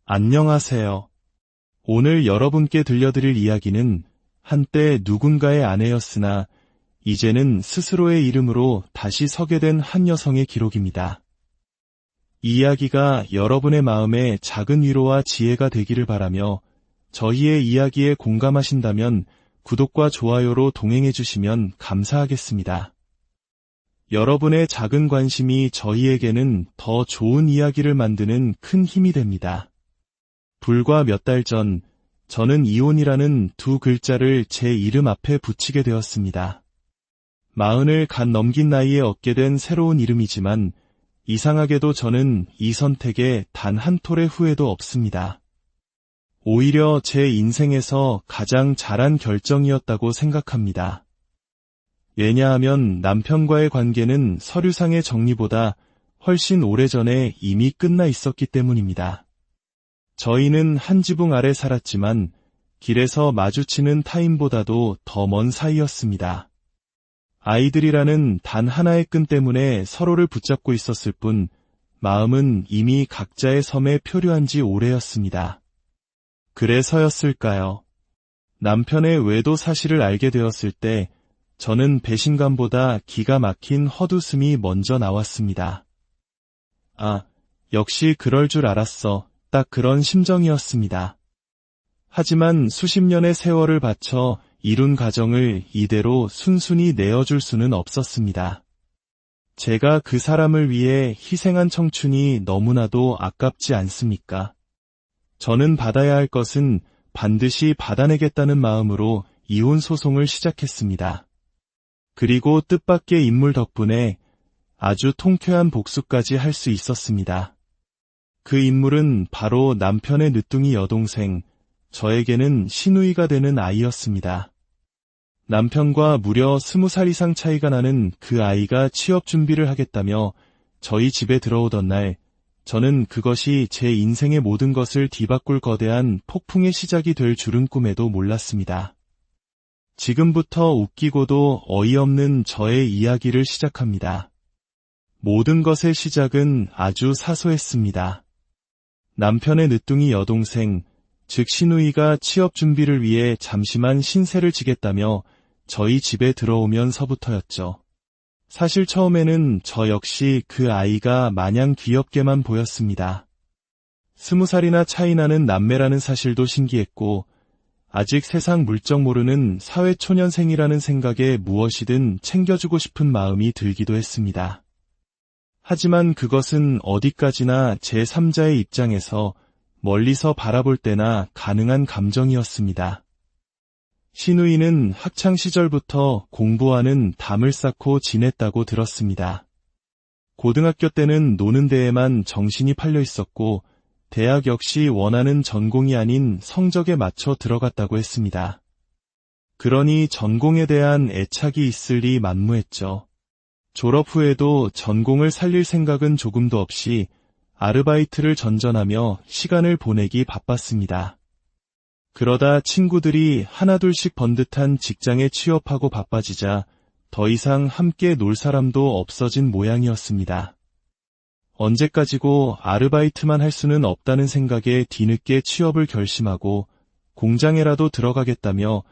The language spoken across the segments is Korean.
안녕하세요. 오늘 여러분께 들려드릴 이야기는 한때 누군가의 아내였으나 이제는 스스로의 이름으로 다시 서게 된 한 여성의 기록입니다. 이 이야기가 여러분의 마음에 작은 위로와 지혜가 되기를 바라며 저희의 이야기에 공감하신다면 구독과 좋아요로 동행해 주시면 감사하겠습니다. 여러분의 작은 관심이 저희에게는 더 좋은 이야기를 만드는 큰 힘이 됩니다. 불과 몇 달 전, 저는 이혼이라는 두 글자를 제 이름 앞에 붙이게 되었습니다. 40을 갓 넘긴 나이에 얻게 된 새로운 이름이지만 이상하게도 저는 이 선택에 단 한 톨의 후회도 없습니다. 오히려 제 인생에서 가장 잘한 결정이었다고 생각합니다. 왜냐하면 남편과의 관계는 서류상의 정리보다 훨씬 오래전에 이미 끝나 있었기 때문입니다. 저희는 한 지붕 아래 살았지만 길에서 마주치는 타인보다도 더 먼 사이였습니다. 아이들이라는 단 하나의 끈 때문에 서로를 붙잡고 있었을 뿐 마음은 이미 각자의 섬에 표류한 지 오래였습니다. 그래서였을까요? 남편의 외도 사실을 알게 되었을 때 저는 배신감보다 기가 막힌 헛웃음이 먼저 나왔습니다. 아, 역시 그럴 줄 알았어. 딱 그런 심정이었습니다. 하지만 수십 년의 세월을 바쳐 이룬 가정을 이대로 순순히 내어줄 수는 없었습니다. 제가 그 사람을 위해 희생한 청춘이 너무나도 아깝지 않습니까? 저는 받아야 할 것은 반드시 받아내겠다는 마음으로 이혼 소송을 시작했습니다. 그리고 뜻밖의 인물 덕분에 아주 통쾌한 복수까지 할 수 있었습니다. 그 인물은 바로 남편의 늦둥이 여동생, 저에게는 시누이가 되는 아이였습니다. 남편과 무려 20살 이상 차이가 나는 그 아이가 취업 준비를 하겠다며 저희 집에 들어오던 날, 저는 그것이 제 인생의 모든 것을 뒤바꿀 거대한 폭풍의 시작이 될 줄은 꿈에도 몰랐습니다. 지금부터 웃기고도 어이없는 저의 이야기를 시작합니다. 모든 것의 시작은 아주 사소했습니다. 남편의 늦둥이 여동생, 즉 시누이가 취업 준비를 위해 잠시만 신세를 지겠다며 저희 집에 들어오면서부터였죠. 사실 처음에는 저 역시 그 아이가 마냥 귀엽게만 보였습니다. 20살이나 차이 나는 남매라는 사실도 신기했고 아직 세상 물정 모르는 사회초년생이라는 생각에 무엇이든 챙겨주고 싶은 마음이 들기도 했습니다. 하지만 그것은 어디까지나 제3자의 입장에서 멀리서 바라볼 때나 가능한 감정이었습니다. 시누이는 학창시절부터 공부와는 담을 쌓고 지냈다고 들었습니다. 고등학교 때는 노는 데에만 정신이 팔려 있었고 대학 역시 원하는 전공이 아닌 성적에 맞춰 들어갔다고 했습니다. 그러니 전공에 대한 애착이 있을 리 만무했죠. 졸업 후에도 전공을 살릴 생각은 조금도 없이 아르바이트를 전전하며 시간을 보내기 바빴습니다. 그러다 친구들이 하나둘씩 번듯한 직장에 취업하고 바빠지자 더 이상 함께 놀 사람도 없어진 모양이었습니다. 언제까지고 아르바이트만 할 수는 없다는 생각에 뒤늦게 취업을 결심하고 공장에라도 들어가겠다며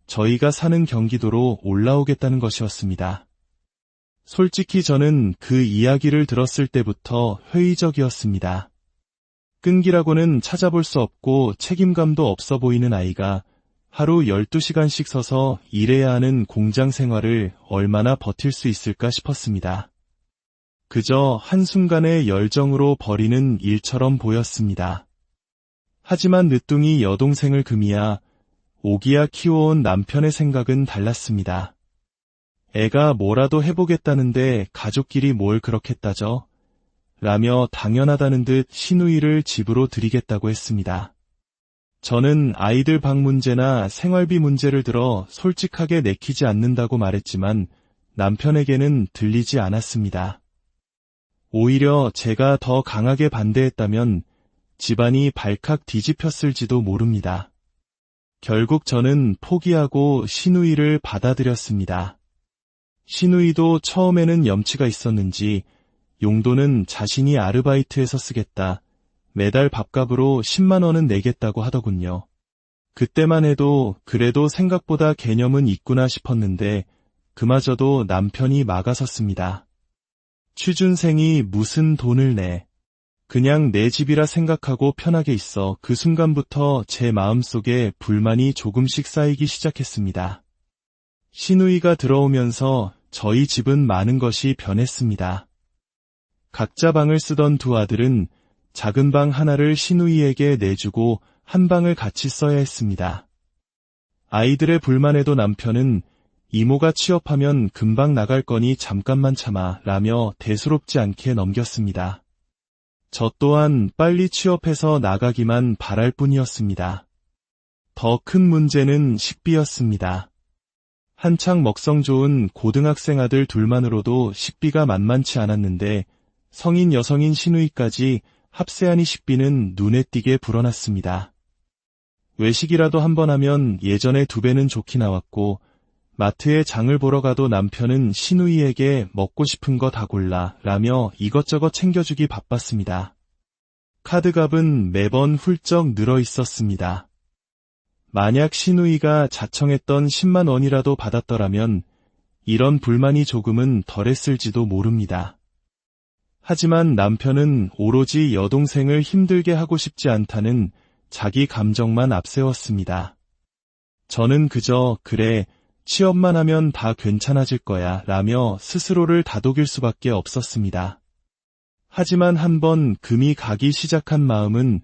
저희가 사는 경기도로 올라오겠다는 것이었습니다. 솔직히 저는 그 이야기를 들었을 때부터 회의적이었습니다. 끈기라고는 찾아볼 수 없고 책임감도 없어 보이는 아이가 하루 12시간씩 서서 일해야 하는 공장 생활을 얼마나 버틸 수 있을까 싶었습니다. 그저 한순간의 열정으로 벌이는 일처럼 보였습니다. 하지만 늦둥이 여동생을 금이야 오기야 키워온 남편의 생각은 달랐습니다. 애가 뭐라도 해보겠다는데 가족끼리 뭘 그렇게 따져? 라며 당연하다는 듯 시누이를 집으로 들이겠다고 했습니다. 저는 아이들 방 문제나 생활비 문제를 들어 솔직하게 내키지 않는다고 말했지만 남편에게는 들리지 않았습니다. 오히려 제가 더 강하게 반대했다면 집안이 발칵 뒤집혔을지도 모릅니다. 결국 저는 포기하고 시누이를 받아들였습니다. 시누이도 처음에는 염치가 있었는지 용돈은 자신이 아르바이트해서 쓰겠다, 매달 밥값으로 10만 원은 내겠다고 하더군요. 그때만 해도 그래도 생각보다 개념은 있구나 싶었는데 그마저도 남편이 막아섰습니다. 취준생이 무슨 돈을 내. 그냥 내 집이라 생각하고 편하게 있어. 그 순간부터 제 마음속에 불만이 조금씩 쌓이기 시작했습니다. 시누이가 들어오면서 저희 집은 많은 것이 변했습니다. 각자 방을 쓰던 두 아들은 작은 방 하나를 시누이에게 내주고 한 방을 같이 써야 했습니다. 아이들의 불만에도 남편은 이모가 취업하면 금방 나갈 거니 잠깐만 참아 라며 대수롭지 않게 넘겼습니다. 저 또한 빨리 취업해서 나가기만 바랄 뿐이었습니다. 더 큰 문제는 식비였습니다. 한창 먹성 좋은 고등학생 아들 둘만으로도 식비가 만만치 않았는데 성인 여성인 시누이까지 합세하니 식비는 눈에 띄게 불어났습니다. 외식이라도 한번 하면 예전에 2배는 좋게 나왔고 마트에 장을 보러 가도 남편은 시누이에게 먹고 싶은 거 다 골라 라며 이것저것 챙겨주기 바빴습니다. 카드값은 매번 훌쩍 늘어 있었습니다. 만약 시누이가 자청했던 10만 원이라도 받았더라면 이런 불만이 조금은 덜했을지도 모릅니다. 하지만 남편은 오로지 여동생을 힘들게 하고 싶지 않다는 자기 감정만 앞세웠습니다. 저는 그저 그래 취업만 하면 다 괜찮아질 거야 라며 스스로를 다독일 수밖에 없었습니다. 하지만 한번 금이 가기 시작한 마음은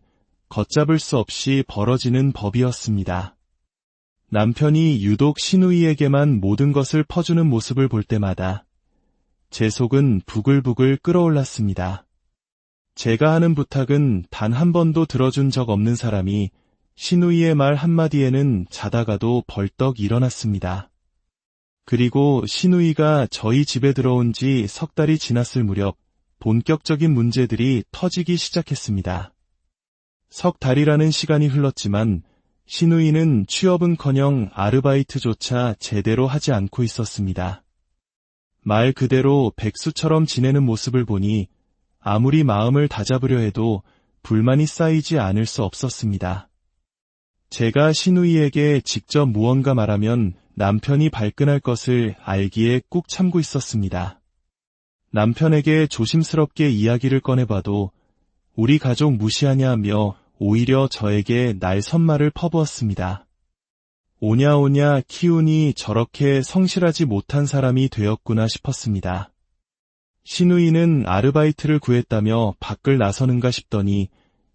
걷잡을 수 없이 벌어지는 법이었습니다. 남편이 유독 시누이에게만 모든 것을 퍼주는 모습을 볼 때마다 제 속은 부글부글 끓어올랐습니다. 제가 하는 부탁은 단 한 번도 들어준 적 없는 사람이 시누이의 말 한마디에는 자다가도 벌떡 일어났습니다. 그리고 시누이가 저희 집에 들어온 지 3달이 지났을 무렵 본격적인 문제들이 터지기 시작했습니다. 3달이라는 시간이 흘렀지만 시누이는 취업은커녕 아르바이트조차 제대로 하지 않고 있었습니다. 말 그대로 백수처럼 지내는 모습을 보니 아무리 마음을 다잡으려 해도 불만이 쌓이지 않을 수 없었습니다. 제가 시누이에게 직접 무언가 말하면 남편이 발끈할 것을 알기에 꾹 참고 있었습니다. 남편에게 조심스럽게 이야기를 꺼내봐도 우리 가족 무시하냐며 오히려 저에게 날 선말을 퍼부었습니다. 오냐오냐 키우니 저렇게 성실하지 못한 사람이 되었구나 싶었습니다. 시누이는 아르바이트를 구했다며 밖을 나서는가 싶더니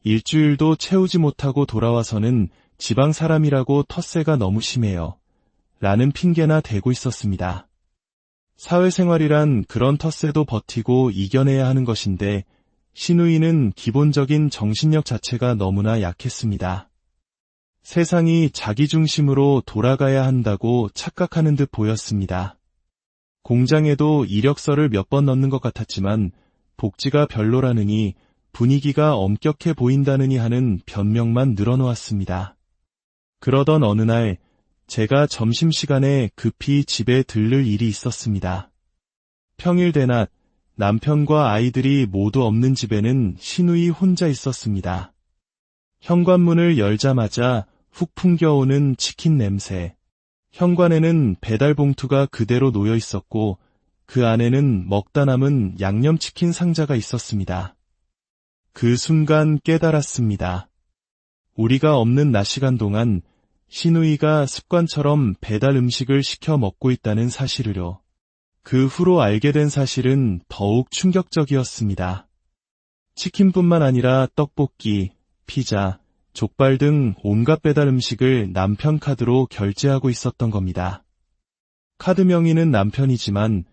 일주일도 채우지 못하고 돌아와서는 지방 사람이라고 텃세가 너무 심해요. 라는 핑계나 대고 있었습니다. 사회생활이란 그런 텃세도 버티고 이겨내야 하는 것인데 시누이는 기본적인 정신력 자체가 너무나 약했습니다. 세상이 자기 중심으로 돌아가야 한다고 착각하는 듯 보였습니다. 공장에도 이력서를 몇 번 넣는 것 같았지만 복지가 별로라느니 분위기가 엄격해 보인다느니 하는 변명만 늘어놓았습니다. 그러던 어느 날 제가 점심시간에 급히 집에 들를 일이 있었습니다. 평일 대낮 남편과 아이들이 모두 없는 집에는 시누이 혼자 있었습니다. 현관문을 열자마자 훅 풍겨오는 치킨 냄새. 현관에는 배달 봉투가 그대로 놓여 있었고 그 안에는 먹다 남은 양념치킨 상자가 있었습니다. 그 순간 깨달았습니다. 우리가 없는 낮 시간 동안 시누이가 습관처럼 배달 음식을 시켜 먹고 있다는 사실을요. 그 후로 알게 된 사실은 더욱 충격적이었습니다. 치킨뿐만 아니라 떡볶이, 피자, 족발 등 온갖 배달 음식을 남편 카드로 결제하고 있었던 겁니다. 카드 명의는 남편이지만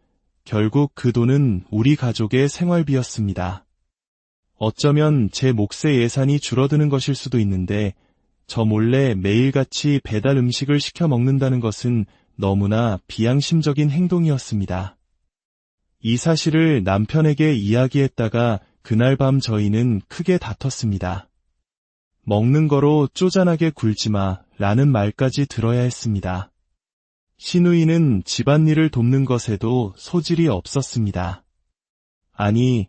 결국 그 돈은 우리 가족의 생활비였습니다. 어쩌면 제 몫의 예산이 줄어드는 것일 수도 있는데 저 몰래 매일같이 배달 음식을 시켜 먹는다는 것은 너무나 비양심적인 행동이었습니다. 이 사실을 남편에게 이야기했다가 그날 밤 저희는 크게 다퉜습니다. 먹는 거로 쪼잔하게 굴지마 라는 말까지 들어야 했습니다. 시누이는 집안일을 돕는 것에도 소질이 없었습니다. 아니,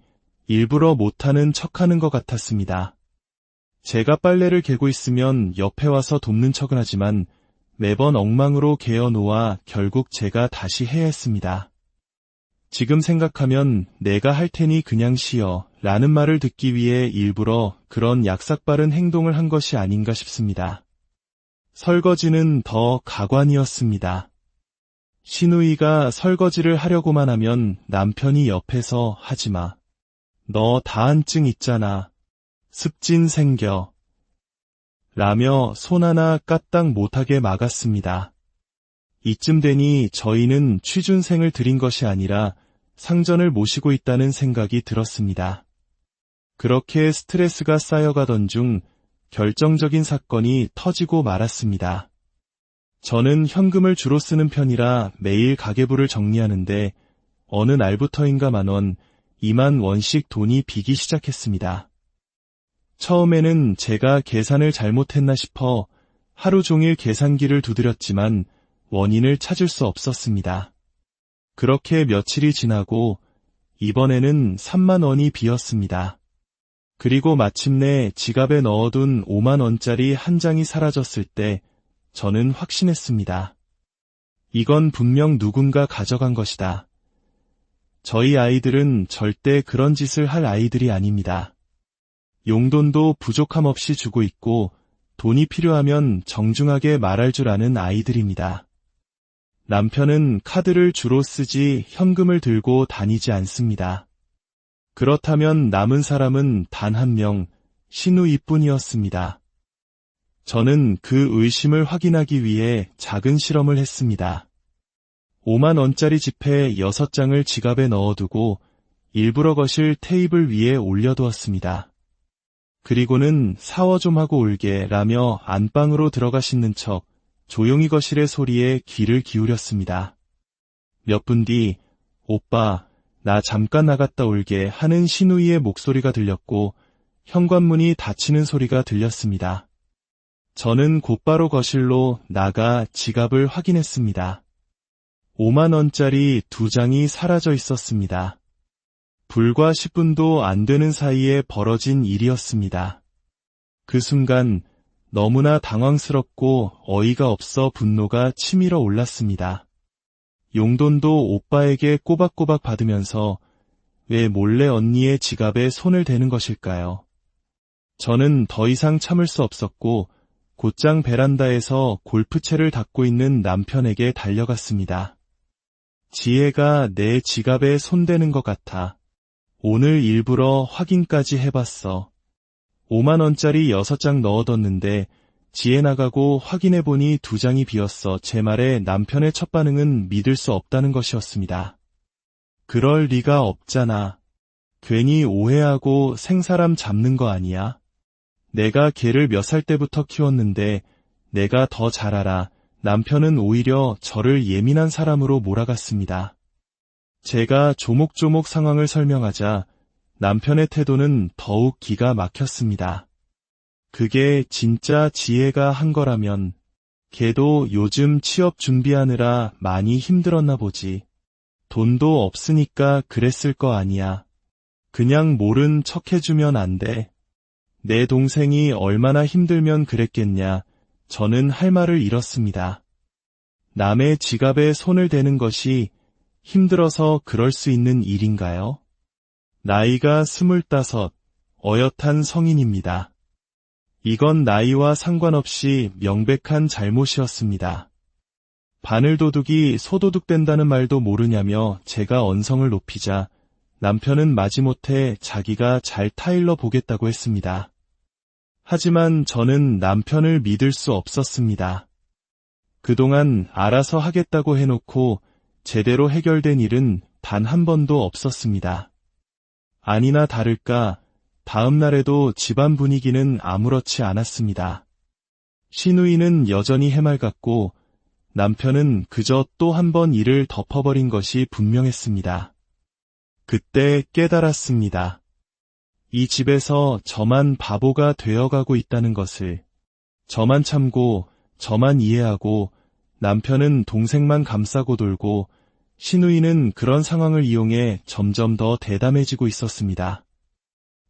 일부러 못하는 척하는 것 같았습니다. 제가 빨래를 개고 있으면 옆에 와서 돕는 척은 하지만 매번 엉망으로 개어 놓아 결국 제가 다시 해야 했습니다. 지금 생각하면 내가 할 테니 그냥 쉬어 라는 말을 듣기 위해 일부러 그런 약삭빠른 행동을 한 것이 아닌가 싶습니다. 설거지는 더 가관이었습니다. 시누이가 설거지를 하려고만 하면 남편이 옆에서 하지마. 너 다한증 있잖아. 습진 생겨. 라며 손 하나 까딱 못하게 막았습니다. 이쯤 되니 저희는 취준생을 들인 것이 아니라 상전을 모시고 있다는 생각이 들었습니다. 그렇게 스트레스가 쌓여가던 중 결정적인 사건이 터지고 말았습니다. 저는 현금을 주로 쓰는 편이라 매일 가계부를 정리하는데 어느 날부터인가 10,000원, 20,000원씩 돈이 비기 시작했습니다. 처음에는 제가 계산을 잘못했나 싶어 하루 종일 계산기를 두드렸지만 원인을 찾을 수 없었습니다. 그렇게 며칠이 지나고 이번에는 30,000원이 비었습니다. 그리고 마침내 지갑에 넣어둔 50,000원짜리 한 장이 사라졌을 때 저는 확신했습니다. 이건 분명 누군가 가져간 것이다. 저희 아이들은 절대 그런 짓을 할 아이들이 아닙니다. 용돈도 부족함 없이 주고 있고 돈이 필요하면 정중하게 말할 줄 아는 아이들입니다. 남편은 카드를 주로 쓰지 현금을 들고 다니지 않습니다. 그렇다면 남은 사람은 단 한 명, 시누이뿐이었습니다. 저는 그 의심을 확인하기 위해 작은 실험을 했습니다. 50,000원짜리 지폐 6장을 지갑에 넣어두고 일부러 거실 테이블 위에 올려두었습니다. 그리고는 샤워 좀 하고 올게 라며 안방으로 들어가 씻는 척 조용히 거실의 소리에 귀를 기울였습니다. 몇 분 뒤 오빠, 나 잠깐 나갔다 올게 하는 시누이의 목소리가 들렸고 현관문이 닫히는 소리가 들렸습니다. 저는 곧바로 거실로 나가 지갑을 확인했습니다. 50,000원짜리 2장이 사라져 있었습니다. 불과 10분도 안 되는 사이에 벌어진 일이었습니다. 그 순간 너무나 당황스럽고 어이가 없어 분노가 치밀어 올랐습니다. 용돈도 오빠에게 꼬박꼬박 받으면서 왜 몰래 언니의 지갑에 손을 대는 것일까요? 저는 더 이상 참을 수 없었고 곧장 베란다에서 골프채를 닦고 있는 남편에게 달려갔습니다. 지혜가 내 지갑에 손대는 것 같아. 오늘 일부러 확인까지 해봤어. 50,000원짜리 6장 넣어뒀는데 지혜 나가고 확인해보니 2장이 비었어. 제 말에 남편의 첫 반응은 믿을 수 없다는 것이었습니다. 그럴 리가 없잖아. 괜히 오해하고 생사람 잡는 거 아니야? 내가 걔를 몇 살 때부터 키웠는데 내가 더 잘 알아. 남편은 오히려 저를 예민한 사람으로 몰아갔습니다. 제가 조목조목 상황을 설명하자 남편의 태도는 더욱 기가 막혔습니다. 그게 진짜 지혜가 한 거라면 걔도 요즘 취업 준비하느라 많이 힘들었나 보지. 돈도 없으니까 그랬을 거 아니야. 그냥 모른 척 해주면 안 돼. 내 동생이 얼마나 힘들면 그랬겠냐. 저는 할 말을 잃었습니다. 남의 지갑에 손을 대는 것이 힘들어서 그럴 수 있는 일인가요? 나이가 25, 어엿한 성인입니다. 이건 나이와 상관없이 명백한 잘못이었습니다. 바늘도둑이 소도둑된다는 말도 모르냐며 제가 언성을 높이자 남편은 마지못해 자기가 잘 타일러 보겠다고 했습니다. 하지만 저는 남편을 믿을 수 없었습니다. 그동안 알아서 하겠다고 해놓고 제대로 해결된 일은 단 한 번도 없었습니다. 아니나 다를까 다음 날에도 집안 분위기는 아무렇지 않았습니다. 시누이는 여전히 해맑았고 남편은 그저 또 한 번 일을 덮어버린 것이 분명했습니다. 그때 깨달았습니다. 이 집에서 저만 바보가 되어가고 있다는 것을. 저만 참고 저만 이해하고 남편은 동생만 감싸고 돌고 시누이는 그런 상황을 이용해 점점 더 대담해지고 있었습니다.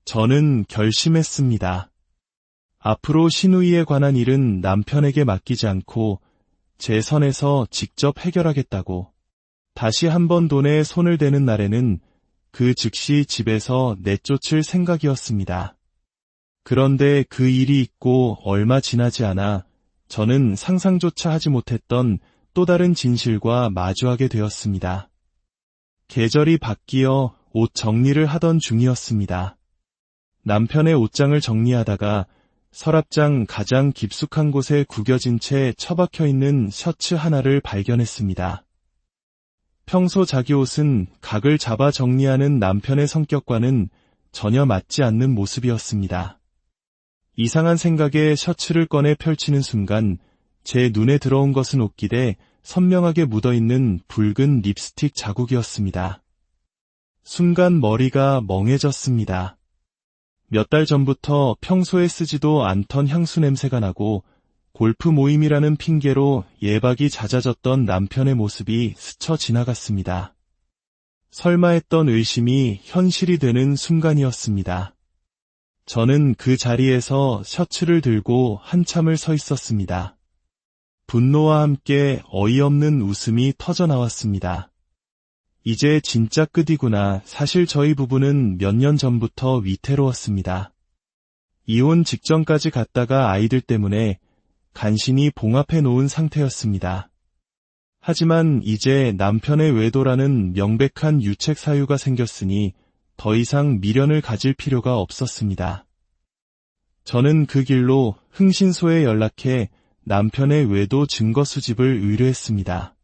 저는 결심했습니다. 앞으로 시누이에 관한 일은 남편에게 맡기지 않고 제 선에서 직접 해결하겠다고. 다시 한번 돈에 손을 대는 날에는 그 즉시 집에서 내쫓을 생각이었습니다. 그런데 그 일이 있고 얼마 지나지 않아 저는 상상조차 하지 못했던 또 다른 진실과 마주하게 되었습니다. 계절이 바뀌어 옷 정리를 하던 중이었습니다. 남편의 옷장을 정리하다가 서랍장 가장 깊숙한 곳에 구겨진 채 처박혀 있는 셔츠 하나를 발견했습니다. 평소 자기 옷은 각을 잡아 정리하는 남편의 성격과는 전혀 맞지 않는 모습이었습니다. 이상한 생각에 셔츠를 꺼내 펼치는 순간 제 눈에 들어온 것은 옷깃에 선명하게 묻어있는 붉은 립스틱 자국이었습니다. 순간 머리가 멍해졌습니다. 몇 달 전부터 평소에 쓰지도 않던 향수 냄새가 나고 골프 모임이라는 핑계로 예박이 잦아졌던 남편의 모습이 스쳐 지나갔습니다. 설마 했던 의심이 현실이 되는 순간이었습니다. 저는 그 자리에서 셔츠를 들고 한참을 서 있었습니다. 분노와 함께 어이없는 웃음이 터져나왔습니다. 이제 진짜 끝이구나. 사실 저희 부부는 몇 년 전부터 위태로웠습니다. 이혼 직전까지 갔다가 아이들 때문에 간신히 봉합해 놓은 상태였습니다. 하지만 이제 남편의 외도라는 명백한 유책 사유가 생겼으니 더 이상 미련을 가질 필요가 없었습니다. 저는 그 길로 흥신소에 연락해 남편의 외도 증거 수집을 의뢰했습니다.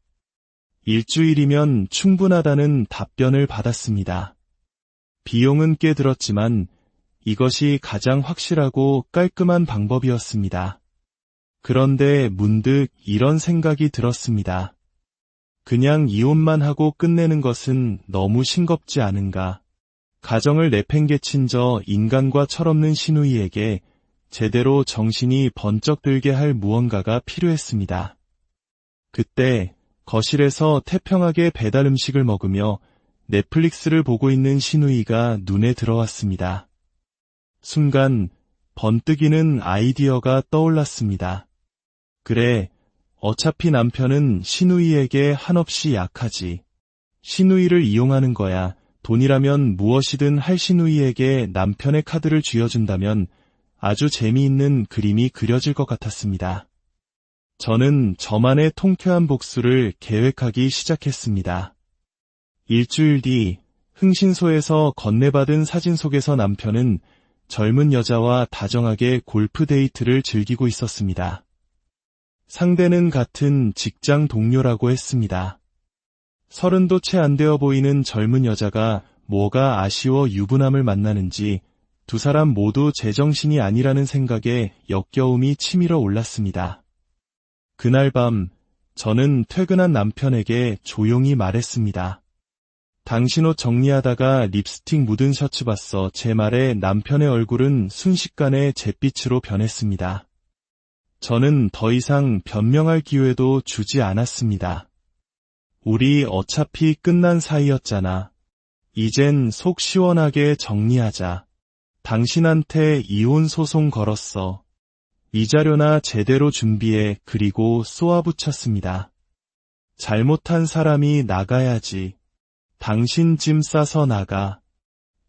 일주일이면 충분하다는 답변을 받았습니다. 비용은 꽤 들었지만 이것이 가장 확실하고 깔끔한 방법이었습니다. 그런데 문득 이런 생각이 들었습니다. 그냥 이혼만 하고 끝내는 것은 너무 싱겁지 않은가. 가정을 내팽개친 저 인간과 철없는 시누이에게 제대로 정신이 번쩍 들게 할 무언가가 필요했습니다. 그때 거실에서 태평하게 배달 음식을 먹으며 넷플릭스를 보고 있는 시누이가 눈에 들어왔습니다. 순간 번뜩이는 아이디어가 떠올랐습니다. 그래, 어차피 남편은 시누이에게 한없이 약하지. 시누이를 이용하는 거야. 돈이라면 무엇이든 할 시누이에게 남편의 카드를 쥐어준다면 아주 재미있는 그림이 그려질 것 같았습니다. 저는 저만의 통쾌한 복수를 계획하기 시작했습니다. 일주일 뒤 흥신소에서 건네받은 사진 속에서 남편은 젊은 여자와 다정하게 골프 데이트를 즐기고 있었습니다. 상대는 같은 직장 동료라고 했습니다. 30도 채 안 되어 보이는 젊은 여자가 뭐가 아쉬워 유부남을 만나는지 두 사람 모두 제정신이 아니라는 생각에 역겨움이 치밀어 올랐습니다. 그날 밤 저는 퇴근한 남편에게 조용히 말했습니다. 당신 옷 정리하다가 립스틱 묻은 셔츠 봤어. 제 말에 남편의 얼굴은 순식간에 잿빛으로 변했습니다. 저는 더 이상 변명할 기회도 주지 않았습니다. 우리 어차피 끝난 사이였잖아. 이젠 속 시원하게 정리하자. 당신한테 이혼 소송 걸었어. 위자료나 제대로 준비해. 그리고 쏘아붙였습니다. 잘못한 사람이 나가야지. 당신 짐 싸서 나가.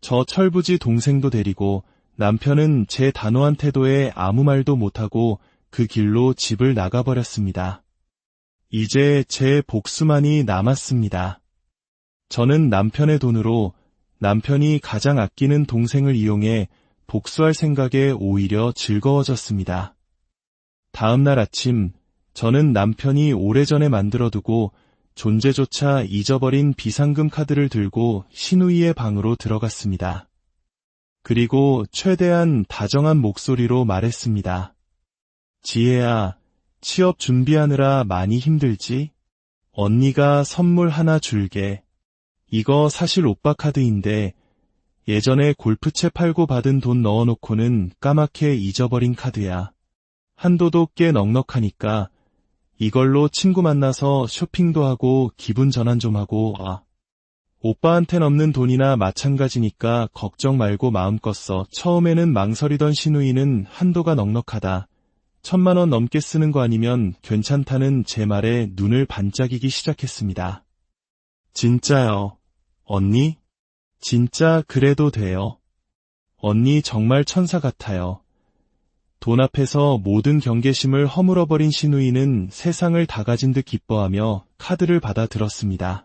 저 철부지 동생도 데리고 남편은 제 단호한 태도에 아무 말도 못하고 그 길로 집을 나가버렸습니다. 이제 제 복수만이 남았습니다. 저는 남편의 돈으로 남편이 가장 아끼는 동생을 이용해 복수할 생각에 오히려 즐거워졌습니다. 다음 날 아침, 저는 남편이 오래전에 만들어두고 존재조차 잊어버린 비상금 카드를 들고 시누이의 방으로 들어갔습니다. 그리고 최대한 다정한 목소리로 말했습니다. 지혜야, 취업 준비하느라 많이 힘들지? 언니가 선물 하나 줄게. 이거 사실 오빠 카드인데 예전에 골프채 팔고 받은 돈 넣어놓고는 까맣게 잊어버린 카드야. 한도도 꽤 넉넉하니까 이걸로 친구 만나서 쇼핑도 하고 기분 전환 좀 하고 와. 오빠한텐 없는 돈이나 마찬가지니까 걱정 말고 마음껏 써. 처음에는 망설이던 신우이는 한도가 넉넉하다. 1,000만 원 넘게 쓰는 거 아니면 괜찮다는 제 말에 눈을 반짝이기 시작했습니다. 진짜요? 언니? 진짜 그래도 돼요. 언니 정말 천사 같아요. 돈 앞에서 모든 경계심을 허물어버린 신우이는 세상을 다 가진 듯 기뻐하며 카드를 받아 들었습니다.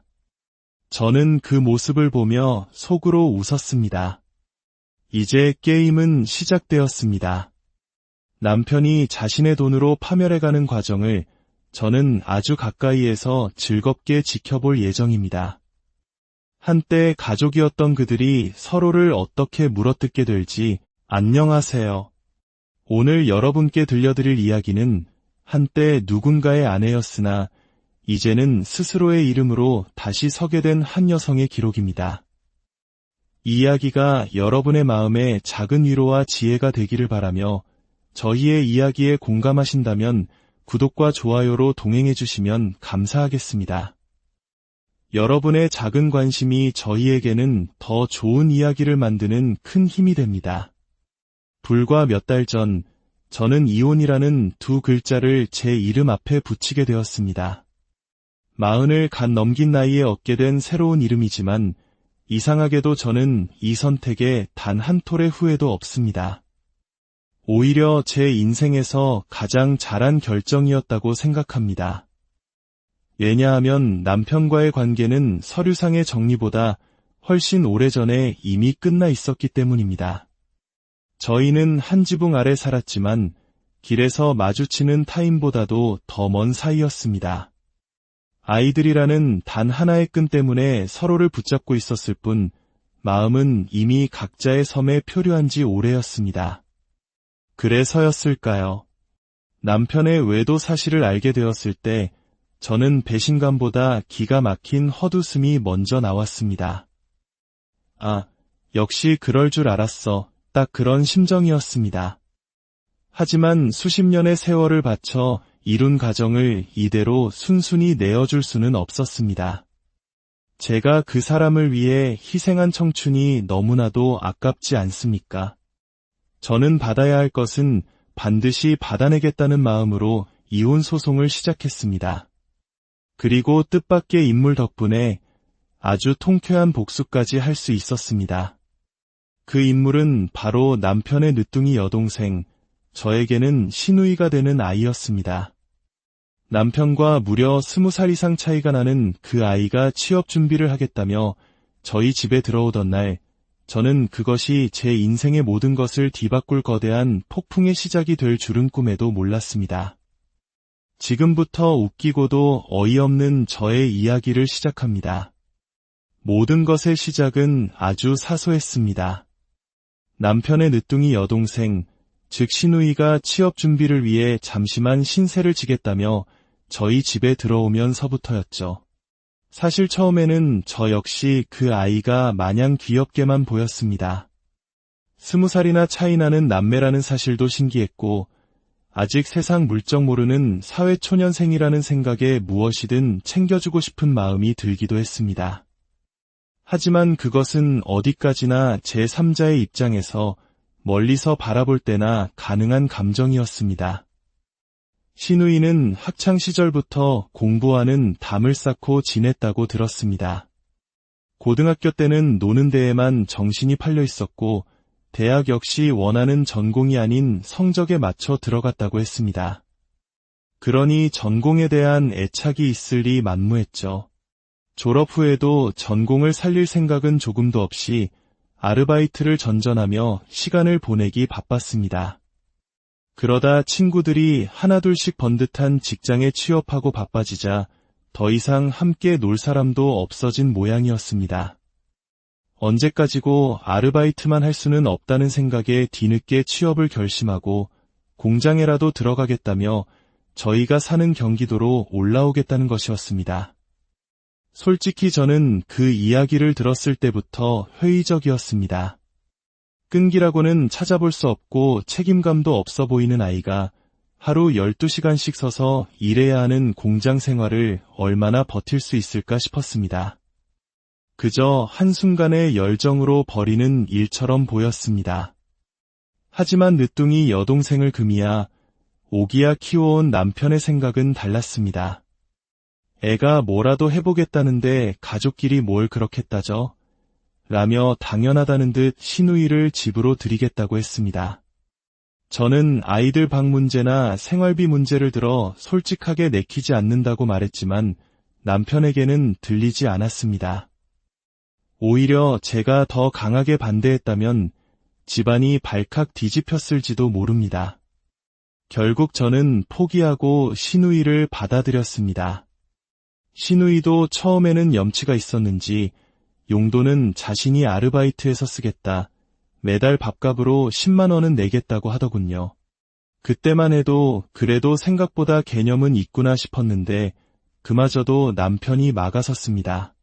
저는 그 모습을 보며 속으로 웃었습니다. 이제 게임은 시작되었습니다. 남편이 자신의 돈으로 파멸해가는 과정을 저는 아주 가까이에서 즐겁게 지켜볼 예정입니다. 한때 가족이었던 그들이 서로를 어떻게 물어뜯게 될지. 안녕하세요. 오늘 여러분께 들려드릴 이야기는 한때 누군가의 아내였으나 이제는 스스로의 이름으로 다시 서게 된 한 여성의 기록입니다. 이 이야기가 여러분의 마음에 작은 위로와 지혜가 되기를 바라며 저희의 이야기에 공감하신다면 구독과 좋아요로 동행해 주시면 감사하겠습니다. 여러분의 작은 관심이 저희에게는 더 좋은 이야기를 만드는 큰 힘이 됩니다. 불과 몇 달 전, 저는 이혼이라는 두 글자를 제 이름 앞에 붙이게 되었습니다. 40을 갓 넘긴 나이에 얻게 된 새로운 이름이지만 이상하게도 저는 이 선택에 단 한 톨의 후회도 없습니다. 오히려 제 인생에서 가장 잘한 결정이었다고 생각합니다. 왜냐하면 남편과의 관계는 서류상의 정리보다 훨씬 오래전에 이미 끝나 있었기 때문입니다. 저희는 한 지붕 아래 살았지만 길에서 마주치는 타인보다도 더 먼 사이였습니다. 아이들이라는 단 하나의 끈 때문에 서로를 붙잡고 있었을 뿐 마음은 이미 각자의 섬에 표류한 지 오래였습니다. 그래서였을까요? 남편의 외도 사실을 알게 되었을 때 저는 배신감보다 기가 막힌 헛웃음이 먼저 나왔습니다. 아, 역시 그럴 줄 알았어. 딱 그런 심정이었습니다. 하지만 수십 년의 세월을 바쳐 이룬 가정을 이대로 순순히 내어줄 수는 없었습니다. 제가 그 사람을 위해 희생한 청춘이 너무나도 아깝지 않습니까? 저는 받아야 할 것은 반드시 받아내겠다는 마음으로 이혼 소송을 시작했습니다. 그리고 뜻밖의 인물 덕분에 아주 통쾌한 복수까지 할 수 있었습니다. 그 인물은 바로 남편의 늦둥이 여동생, 저에게는 시누이가 되는 아이였습니다. 남편과 무려 20살 이상 차이가 나는 그 아이가 취업 준비를 하겠다며 저희 집에 들어오던 날, 저는 그것이 제 인생의 모든 것을 뒤바꿀 거대한 폭풍의 시작이 될 줄은 꿈에도 몰랐습니다. 지금부터 웃기고도 어이없는 저의 이야기를 시작합니다. 모든 것의 시작은 아주 사소했습니다. 남편의 늦둥이 여동생, 즉 시누이가 취업 준비를 위해 잠시만 신세를 지겠다며 저희 집에 들어오면서부터였죠. 사실 처음에는 저 역시 그 아이가 마냥 귀엽게만 보였습니다. 20살이나 차이 나는 남매라는 사실도 신기했고 아직 세상 물정 모르는 사회초년생이라는 생각에 무엇이든 챙겨주고 싶은 마음이 들기도 했습니다. 하지만 그것은 어디까지나 제3자의 입장에서 멀리서 바라볼 때나 가능한 감정이었습니다. 시누이는 학창시절부터 공부와는 담을 쌓고 지냈다고 들었습니다. 고등학교 때는 노는 데에만 정신이 팔려 있었고 대학 역시 원하는 전공이 아닌 성적에 맞춰 들어갔다고 했습니다. 그러니 전공에 대한 애착이 있을 리 만무했죠. 졸업 후에도 전공을 살릴 생각은 조금도 없이 아르바이트를 전전하며 시간을 보내기 바빴습니다. 그러다 친구들이 하나둘씩 번듯한 직장에 취업하고 바빠지자 더 이상 함께 놀 사람도 없어진 모양이었습니다. 언제까지고 아르바이트만 할 수는 없다는 생각에 뒤늦게 취업을 결심하고 공장에라도 들어가겠다며 저희가 사는 경기도로 올라오겠다는 것이었습니다. 솔직히 저는 그 이야기를 들었을 때부터 회의적이었습니다. 끈기라고는 찾아볼 수 없고 책임감도 없어 보이는 아이가 하루 12시간씩 서서 일해야 하는 공장 생활을 얼마나 버틸 수 있을까 싶었습니다. 그저 한순간의 열정으로 벌이는 일처럼 보였습니다. 하지만 늦둥이 여동생을 금이야 오기야 키워온 남편의 생각은 달랐습니다. 애가 뭐라도 해보겠다는데 가족끼리 뭘 그렇게 따져? 라며 당연하다는 듯 시누이를 집으로 들이겠다고 했습니다. 저는 아이들 방 문제나 생활비 문제를 들어 솔직하게 내키지 않는다고 말했지만 남편에게는 들리지 않았습니다. 오히려 제가 더 강하게 반대했다면 집안이 발칵 뒤집혔을지도 모릅니다. 결국 저는 포기하고 시누이를 받아들였습니다. 시누이도 처음에는 염치가 있었는지 용돈은 자신이 아르바이트해서 쓰겠다. 매달 밥값으로 10만 원은 내겠다고 하더군요. 그때만 해도 그래도 생각보다 개념은 있구나 싶었는데 그마저도 남편이 막아섰습니다.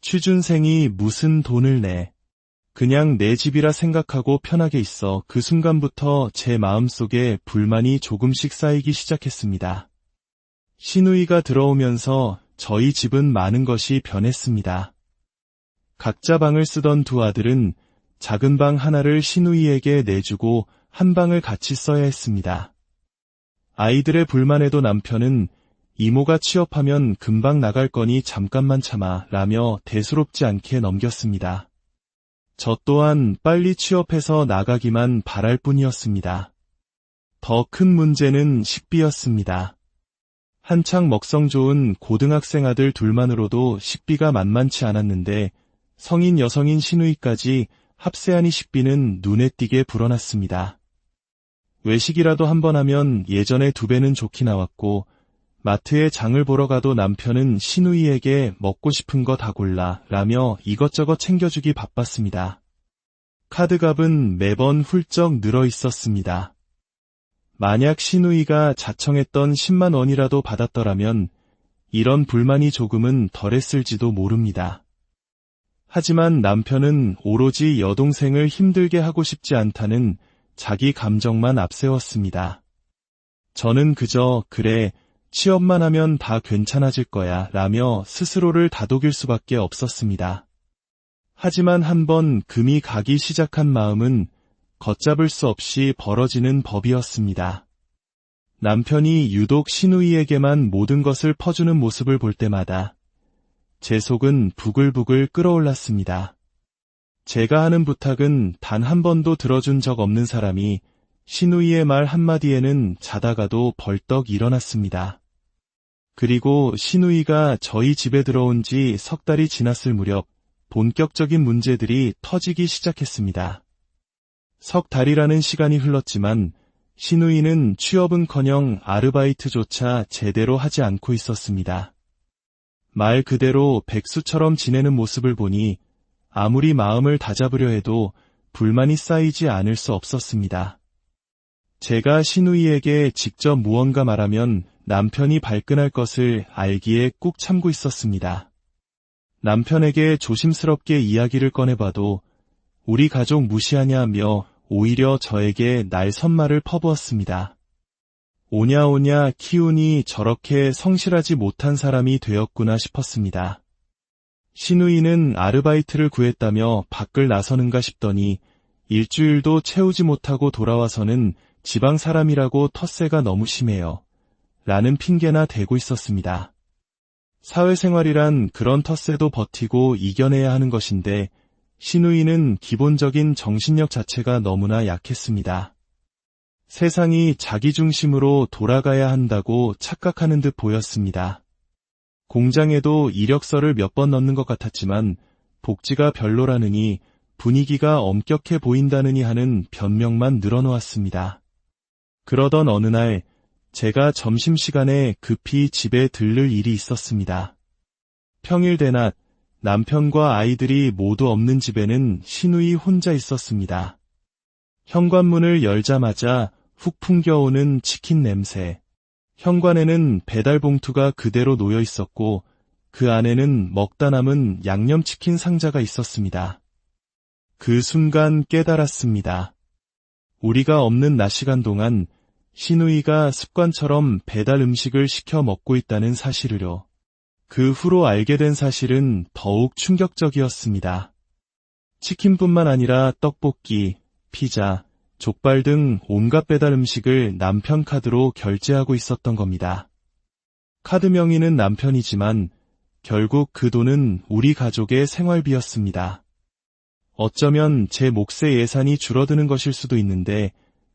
취준생이 무슨 돈을 내. 그냥 내 집이라 생각하고 편하게 있어. 그 순간부터 제 마음속에 불만이 조금씩 쌓이기 시작했습니다. 시누이가 들어오면서 저희 집은 많은 것이 변했습니다. 각자 방을 쓰던 두 아들은 작은 방 하나를 시누이에게 내주고 한 방을 같이 써야 했습니다. 아이들의 불만에도 남편은 이모가 취업하면 금방 나갈 거니 잠깐만 참아 라며 대수롭지 않게 넘겼습니다. 저 또한 빨리 취업해서 나가기만 바랄 뿐이었습니다. 더 큰 문제는 식비였습니다. 한창 먹성 좋은 고등학생 아들 둘만으로도 식비가 만만치 않았는데 성인 여성인 시누이까지 합세하니 식비는 눈에 띄게 불어났습니다. 외식이라도 한번 하면 예전에 2배는 좋게 나왔고 마트에 장을 보러 가도 남편은 시누이에게 먹고 싶은 거 다 골라 라며 이것저것 챙겨주기 바빴습니다. 카드값은 매번 훌쩍 늘어 있었습니다. 만약 시누이가 자청했던 10만 원이라도 받았더라면 이런 불만이 조금은 덜했을지도 모릅니다. 하지만 남편은 오로지 여동생을 힘들게 하고 싶지 않다는 자기 감정만 앞세웠습니다. 저는 그저 그래 취업만 하면 다 괜찮아질 거야 라며 스스로를 다독일 수밖에 없었습니다. 하지만 한번 금이 가기 시작한 마음은 걷잡을 수 없이 벌어지는 법이었습니다. 남편이 유독 시누이에게만 모든 것을 퍼주는 모습을 볼 때마다 제 속은 부글부글 끓어올랐습니다. 제가 하는 부탁은 단 한 번도 들어준 적 없는 사람이 시누이의 말 한마디에는 자다가도 벌떡 일어났습니다. 그리고 시누이가 저희 집에 들어온 지 3달이 지났을 무렵 본격적인 문제들이 터지기 시작했습니다. 3달이라는 시간이 흘렀지만 시누이는 취업은커녕 아르바이트조차 제대로 하지 않고 있었습니다. 말 그대로 백수처럼 지내는 모습을 보니 아무리 마음을 다잡으려 해도 불만이 쌓이지 않을 수 없었습니다. 제가 시누이에게 직접 무언가 말하면 남편이 발끈할 것을 알기에 꾹 참고 있었습니다. 남편에게 조심스럽게 이야기를 꺼내봐도 우리 가족 무시하냐며 오히려 저에게 날 선말을 퍼부었습니다. 오냐오냐 키우니 저렇게 성실하지 못한 사람이 되었구나 싶었습니다. 시누이는 아르바이트를 구했다며 밖을 나서는가 싶더니 일주일도 채우지 못하고 돌아와서는 지방 사람이라고 텃세가 너무 심해요. 라는 핑계나 대고 있었습니다. 사회생활이란 그런 텃세도 버티고 이겨내야 하는 것인데 시누이는 기본적인 정신력 자체가 너무나 약했습니다. 세상이 자기 중심으로 돌아가야 한다고 착각하는 듯 보였습니다. 공장에도 이력서를 몇 번 넣는 것 같았지만 복지가 별로라느니 분위기가 엄격해 보인다느니 하는 변명만 늘어놓았습니다. 그러던 어느 날 제가 점심시간에 급히 집에 들를 일이 있었습니다. 평일 대낮 남편과 아이들이 모두 없는 집에는 시누이 혼자 있었습니다. 현관문을 열자마자 훅 풍겨오는 치킨 냄새. 현관에는 배달 봉투가 그대로 놓여 있었고 그 안에는 먹다 남은 양념치킨 상자가 있었습니다. 그 순간 깨달았습니다. 우리가 없는 낮 시간 동안 시누이가 습관처럼 배달 음식을 시켜 먹고 있다는 사실을요. 그 후로 알게 된 사실은 더욱 충격적이었습니다. 치킨뿐만 아니라 떡볶이, 피자, 족발 등 온갖 배달 음식을 남편 카드로 결제하고 있었던 겁니다. 카드 명의는 남편이지만 결국 그 돈은 우리 가족의 생활비였습니다. 어쩌면 제 몫의 예산이 줄어드는 것일 수도 있는데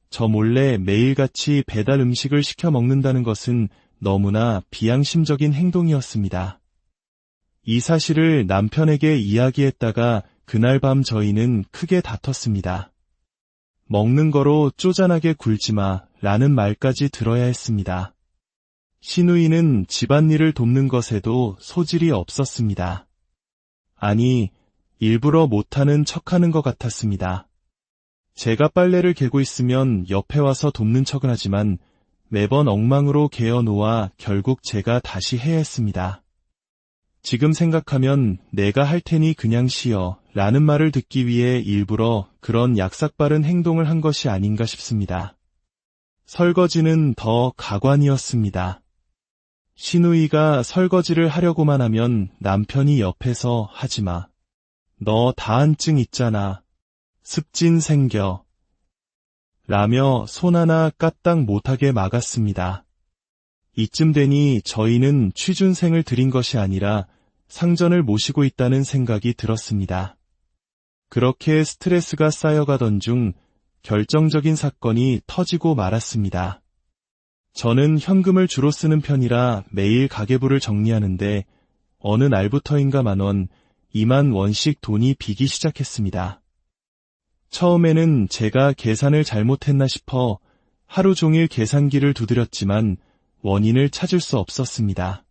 저 몰래 매일같이 배달 음식을 시켜 먹는다는 것은 너무나 비양심적인 행동이었습니다. 이 사실을 남편에게 이야기했다가 그날 밤 저희는 크게 다퉜습니다. 먹는 거로 쪼잔하게 굴지마 라는 말까지 들어야 했습니다. 시누이는 집안일을 돕는 것에도 소질이 없었습니다. 아니, 일부러 못하는 척하는 것 같았습니다. 제가 빨래를 개고 있으면 옆에 와서 돕는 척은 하지만 매번 엉망으로 개어 놓아 결국 제가 다시 해야 했습니다. 지금 생각하면 내가 할 테니 그냥 쉬어 라는 말을 듣기 위해 일부러 그런 약삭빠른 행동을 한 것이 아닌가 싶습니다. 설거지는 더 가관이었습니다. 시누이가 설거지를 하려고만 하면 남편이 옆에서 하지마. 너 다한증 있잖아. 습진 생겨. 라며 손 하나 까딱 못하게 막았습니다. 이쯤 되니 저희는 취준생을 들인 것이 아니라 상전을 모시고 있다는 생각이 들었습니다. 그렇게 스트레스가 쌓여가던 중 결정적인 사건이 터지고 말았습니다. 저는 현금을 주로 쓰는 편이라 매일 가계부를 정리하는데 어느 날부터인가 10,000원, 20,000원씩 돈이 비기 시작했습니다. 처음에는 제가 계산을 잘못했나 싶어 하루 종일 계산기를 두드렸지만 원인을 찾을 수 없었습니다.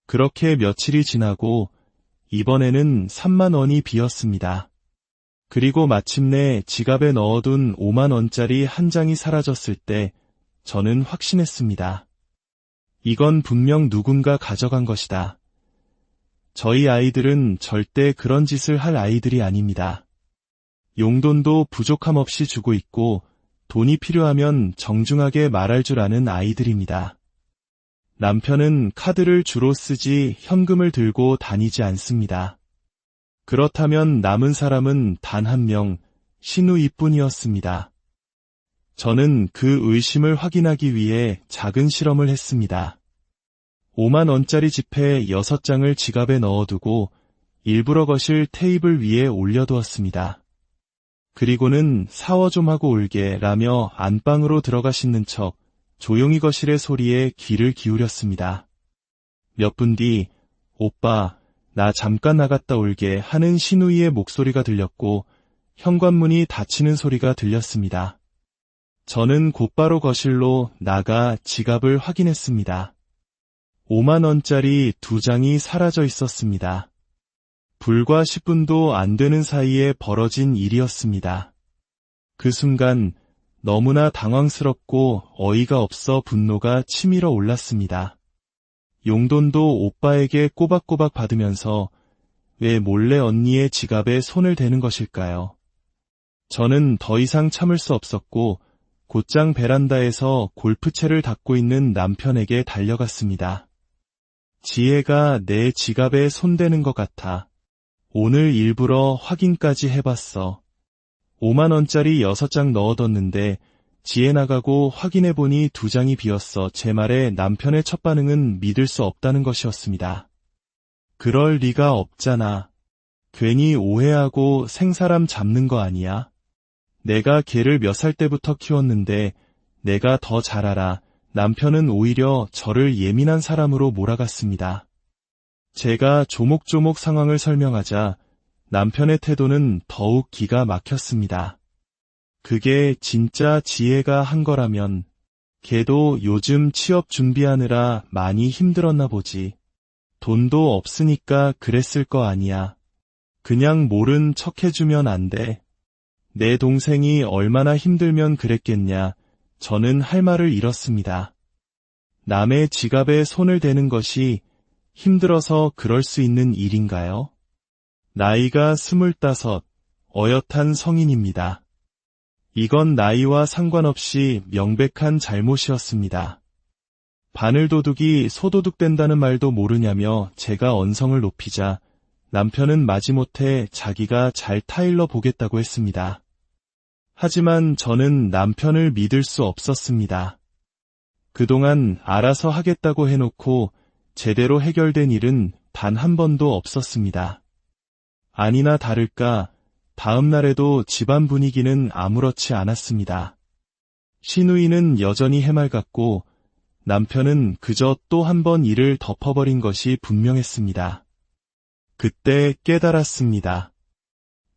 그렇게 며칠이 지나고 이번에는 30,000원이 비었습니다. 그리고 마침내 지갑에 넣어둔 50,000원짜리 한 장이 사라졌을 때 저는 확신했습니다. 이건 분명 누군가 가져간 것이다. 저희 아이들은 절대 그런 짓을 할 아이들이 아닙니다. 용돈도 부족함 없이 주고 있고 돈이 필요하면 정중하게 말할 줄 아는 아이들입니다. 남편은 카드를 주로 쓰지 현금을 들고 다니지 않습니다. 그렇다면 남은 사람은 단 한 명, 시누이뿐이었습니다. 저는 그 의심을 확인하기 위해 작은 실험을 했습니다. 50,000원짜리 지폐 6장을 지갑에 넣어두고 일부러 거실 테이블 위에 올려두었습니다. 그리고는 샤워 좀 하고 올게 라며 안방으로 들어가 씻는 척 조용히 거실의 소리에 귀를 기울였습니다. 몇 분 뒤 오빠, 나 잠깐 나갔다 올게 하는 시누이의 목소리가 들렸고 현관문이 닫히는 소리가 들렸습니다. 저는 곧바로 거실로 나가 지갑을 확인했습니다. 50,000원짜리 2장이 사라져 있었습니다. 불과 10분도 안 되는 사이에 벌어진 일이었습니다. 그 순간 너무나 당황스럽고 어이가 없어 분노가 치밀어 올랐습니다. 용돈도 오빠에게 꼬박꼬박 받으면서 왜 몰래 언니의 지갑에 손을 대는 것일까요? 저는 더 이상 참을 수 없었고 곧장 베란다에서 골프채를 닦고 있는 남편에게 달려갔습니다. 지혜가 내 지갑에 손대는 것 같아. 오늘 일부러 확인까지 해봤어. 50,000원짜리 6장 넣어뒀는데 지혜 나가고 확인해보니 2장이 비었어. 제 말에 남편의 첫 반응은 믿을 수 없다는 것이었습니다. 그럴 리가 없잖아. 괜히 오해하고 생사람 잡는 거 아니야? 내가 걔를 몇 살 때부터 키웠는데 내가 더 잘 알아. 남편은 오히려 저를 예민한 사람으로 몰아갔습니다. 제가 조목조목 상황을 설명하자 남편의 태도는 더욱 기가 막혔습니다. 그게 진짜 지혜가 한 거라면 걔도 요즘 취업 준비하느라 많이 힘들었나 보지. 돈도 없으니까 그랬을 거 아니야. 그냥 모른 척 해주면 안 돼. 내 동생이 얼마나 힘들면 그랬겠냐. 저는 할 말을 잃었습니다. 남의 지갑에 손을 대는 것이 힘들어서 그럴 수 있는 일인가요? 나이가 25, 어엿한 성인입니다. 이건 나이와 상관없이 명백한 잘못이었습니다. 바늘도둑이 소도둑 된다는 말도 모르냐며 제가 언성을 높이자 남편은 마지못해 자기가 잘 타일러 보겠다고 했습니다. 하지만 저는 남편을 믿을 수 없었습니다. 그동안 알아서 하겠다고 해놓고 제대로 해결된 일은 단 한 번도 없었습니다. 아니나 다를까 다음 날에도 집안 분위기는 아무렇지 않았습니다. 시누이는 여전히 해맑았고 남편은 그저 또 한 번 일을 덮어버린 것이 분명했습니다. 그때 깨달았습니다.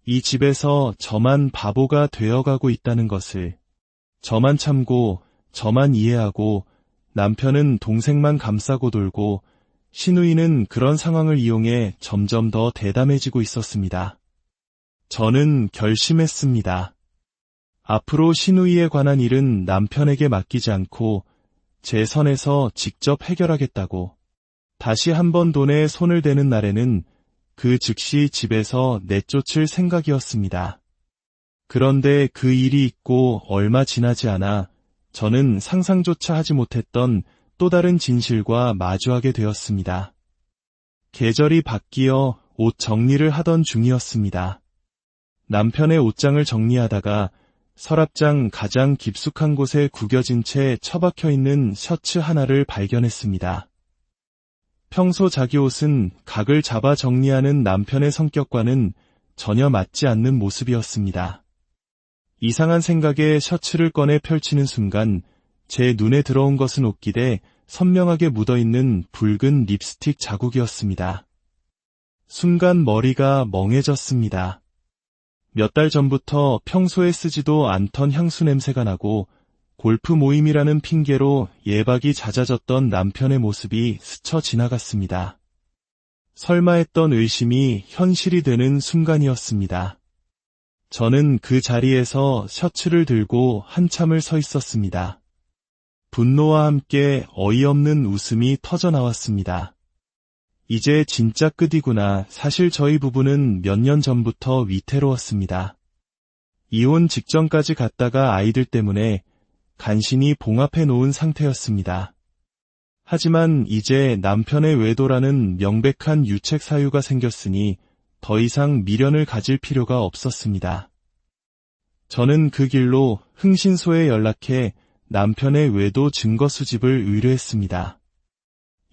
이 집에서 저만 바보가 되어가고 있다는 것을. 저만 참고 저만 이해하고 남편은 동생만 감싸고 돌고 시누이는 그런 상황을 이용해 점점 더 대담해지고 있었습니다. 저는 결심했습니다. 앞으로 시누이에 관한 일은 남편에게 맡기지 않고 제 선에서 직접 해결하겠다고. 다시 한번 돈에 손을 대는 날에는 그 즉시 집에서 내쫓을 생각이었습니다. 그런데 그 일이 있고 얼마 지나지 않아 저는 상상조차 하지 못했던 또 다른 진실과 마주하게 되었습니다. 계절이 바뀌어 옷 정리를 하던 중이었습니다. 남편의 옷장을 정리하다가 서랍장 가장 깊숙한 곳에 구겨진 채 처박혀 있는 셔츠 하나를 발견했습니다. 평소 자기 옷은 각을 잡아 정리하는 남편의 성격과는 전혀 맞지 않는 모습이었습니다. 이상한 생각에 셔츠를 꺼내 펼치는 순간 제 눈에 들어온 것은 옷깃에 선명하게 묻어있는 붉은 립스틱 자국이었습니다. 순간 머리가 멍해졌습니다. 몇 달 전부터 평소에 쓰지도 않던 향수 냄새가 나고 골프 모임이라는 핑계로 예박이 잦아졌던 남편의 모습이 스쳐 지나갔습니다. 설마 했던 의심이 현실이 되는 순간이었습니다. 저는 그 자리에서 셔츠를 들고 한참을 서 있었습니다. 분노와 함께 어이없는 웃음이 터져나왔습니다. 이제 진짜 끝이구나. 사실 저희 부부는 몇 년 전부터 위태로웠습니다. 이혼 직전까지 갔다가 아이들 때문에 간신히 봉합해 놓은 상태였습니다. 하지만 이제 남편의 외도라는 명백한 유책 사유가 생겼으니 더 이상 미련을 가질 필요가 없었습니다. 저는 그 길로 흥신소에 연락해 남편의 외도 증거 수집을 의뢰했습니다.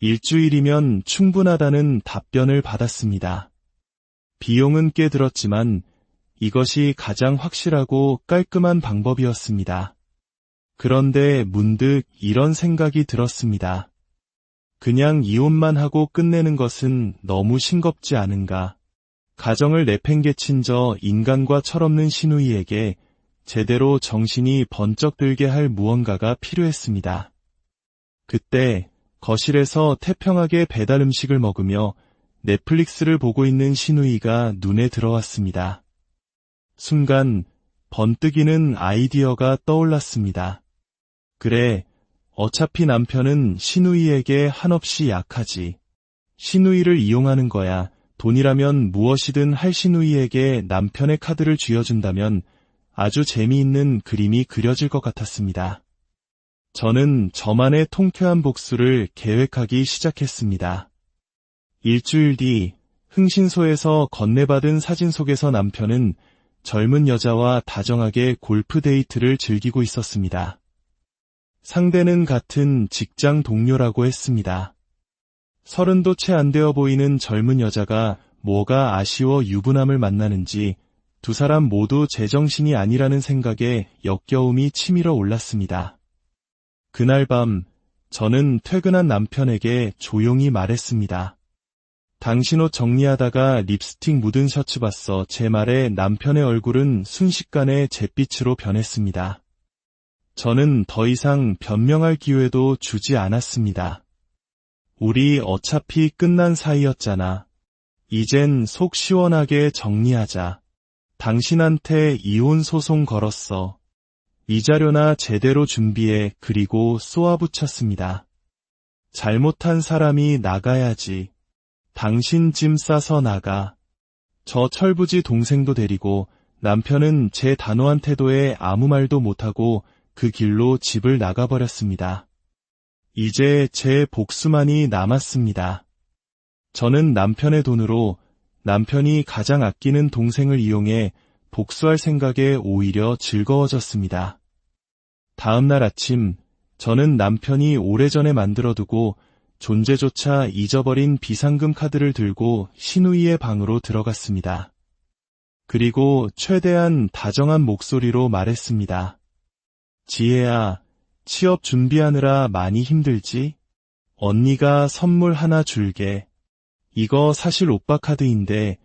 일주일이면 충분하다는 답변을 받았습니다. 비용은 꽤 들었지만 이것이 가장 확실하고 깔끔한 방법이었습니다. 그런데 문득 이런 생각이 들었습니다. 그냥 이혼만 하고 끝내는 것은 너무 싱겁지 않은가. 가정을 내팽개친 저 인간과 철없는 시누이에게 제대로 정신이 번쩍 들게 할 무언가가 필요했습니다. 그때 거실에서 태평하게 배달 음식을 먹으며 넷플릭스를 보고 있는 시누이가 눈에 들어왔습니다. 순간 번뜩이는 아이디어가 떠올랐습니다. 그래, 어차피 남편은 시누이에게 한없이 약하지. 시누이를 이용하는 거야. 돈이라면 무엇이든 할 시누이에게 남편의 카드를 쥐어준다면 아주 재미있는 그림이 그려질 것 같았습니다. 저는 저만의 통쾌한 복수를 계획하기 시작했습니다. 일주일 뒤 흥신소에서 건네받은 사진 속에서 남편은 젊은 여자와 다정하게 골프 데이트를 즐기고 있었습니다. 상대는 같은 직장 동료라고 했습니다. 30도 채 안 되어 보이는 젊은 여자가 뭐가 아쉬워 유부남을 만나는지 두 사람 모두 제정신이 아니라는 생각에 역겨움이 치밀어 올랐습니다. 그날 밤 저는 퇴근한 남편에게 조용히 말했습니다. 당신 옷 정리하다가 립스틱 묻은 셔츠 봤어. 제 말에 남편의 얼굴은 순식간에 잿빛으로 변했습니다. 저는 더 이상 변명할 기회도 주지 않았습니다. 우리 어차피 끝난 사이였잖아. 이젠 속 시원하게 정리하자. 당신한테 이혼 소송 걸었어. 위자료나 제대로 준비해. 그리고 쏘아붙였습니다. 잘못한 사람이 나가야지. 당신 짐 싸서 나가. 저 철부지 동생도 데리고 남편은 제 단호한 태도에 아무 말도 못하고 그 길로 집을 나가버렸습니다. 이제 제 복수만이 남았습니다. 저는 남편의 돈으로 남편이 가장 아끼는 동생을 이용해 복수할 생각에 오히려 즐거워졌습니다. 다음 날 아침, 저는 남편이 오래전에 만들어두고 존재조차 잊어버린 비상금 카드를 들고 신우이의 방으로 들어갔습니다. 그리고 최대한 다정한 목소리로 말했습니다. 지혜야, 취업 준비하느라 많이 힘들지? 언니가 선물 하나 줄게. 이거 사실 오빠 카드인데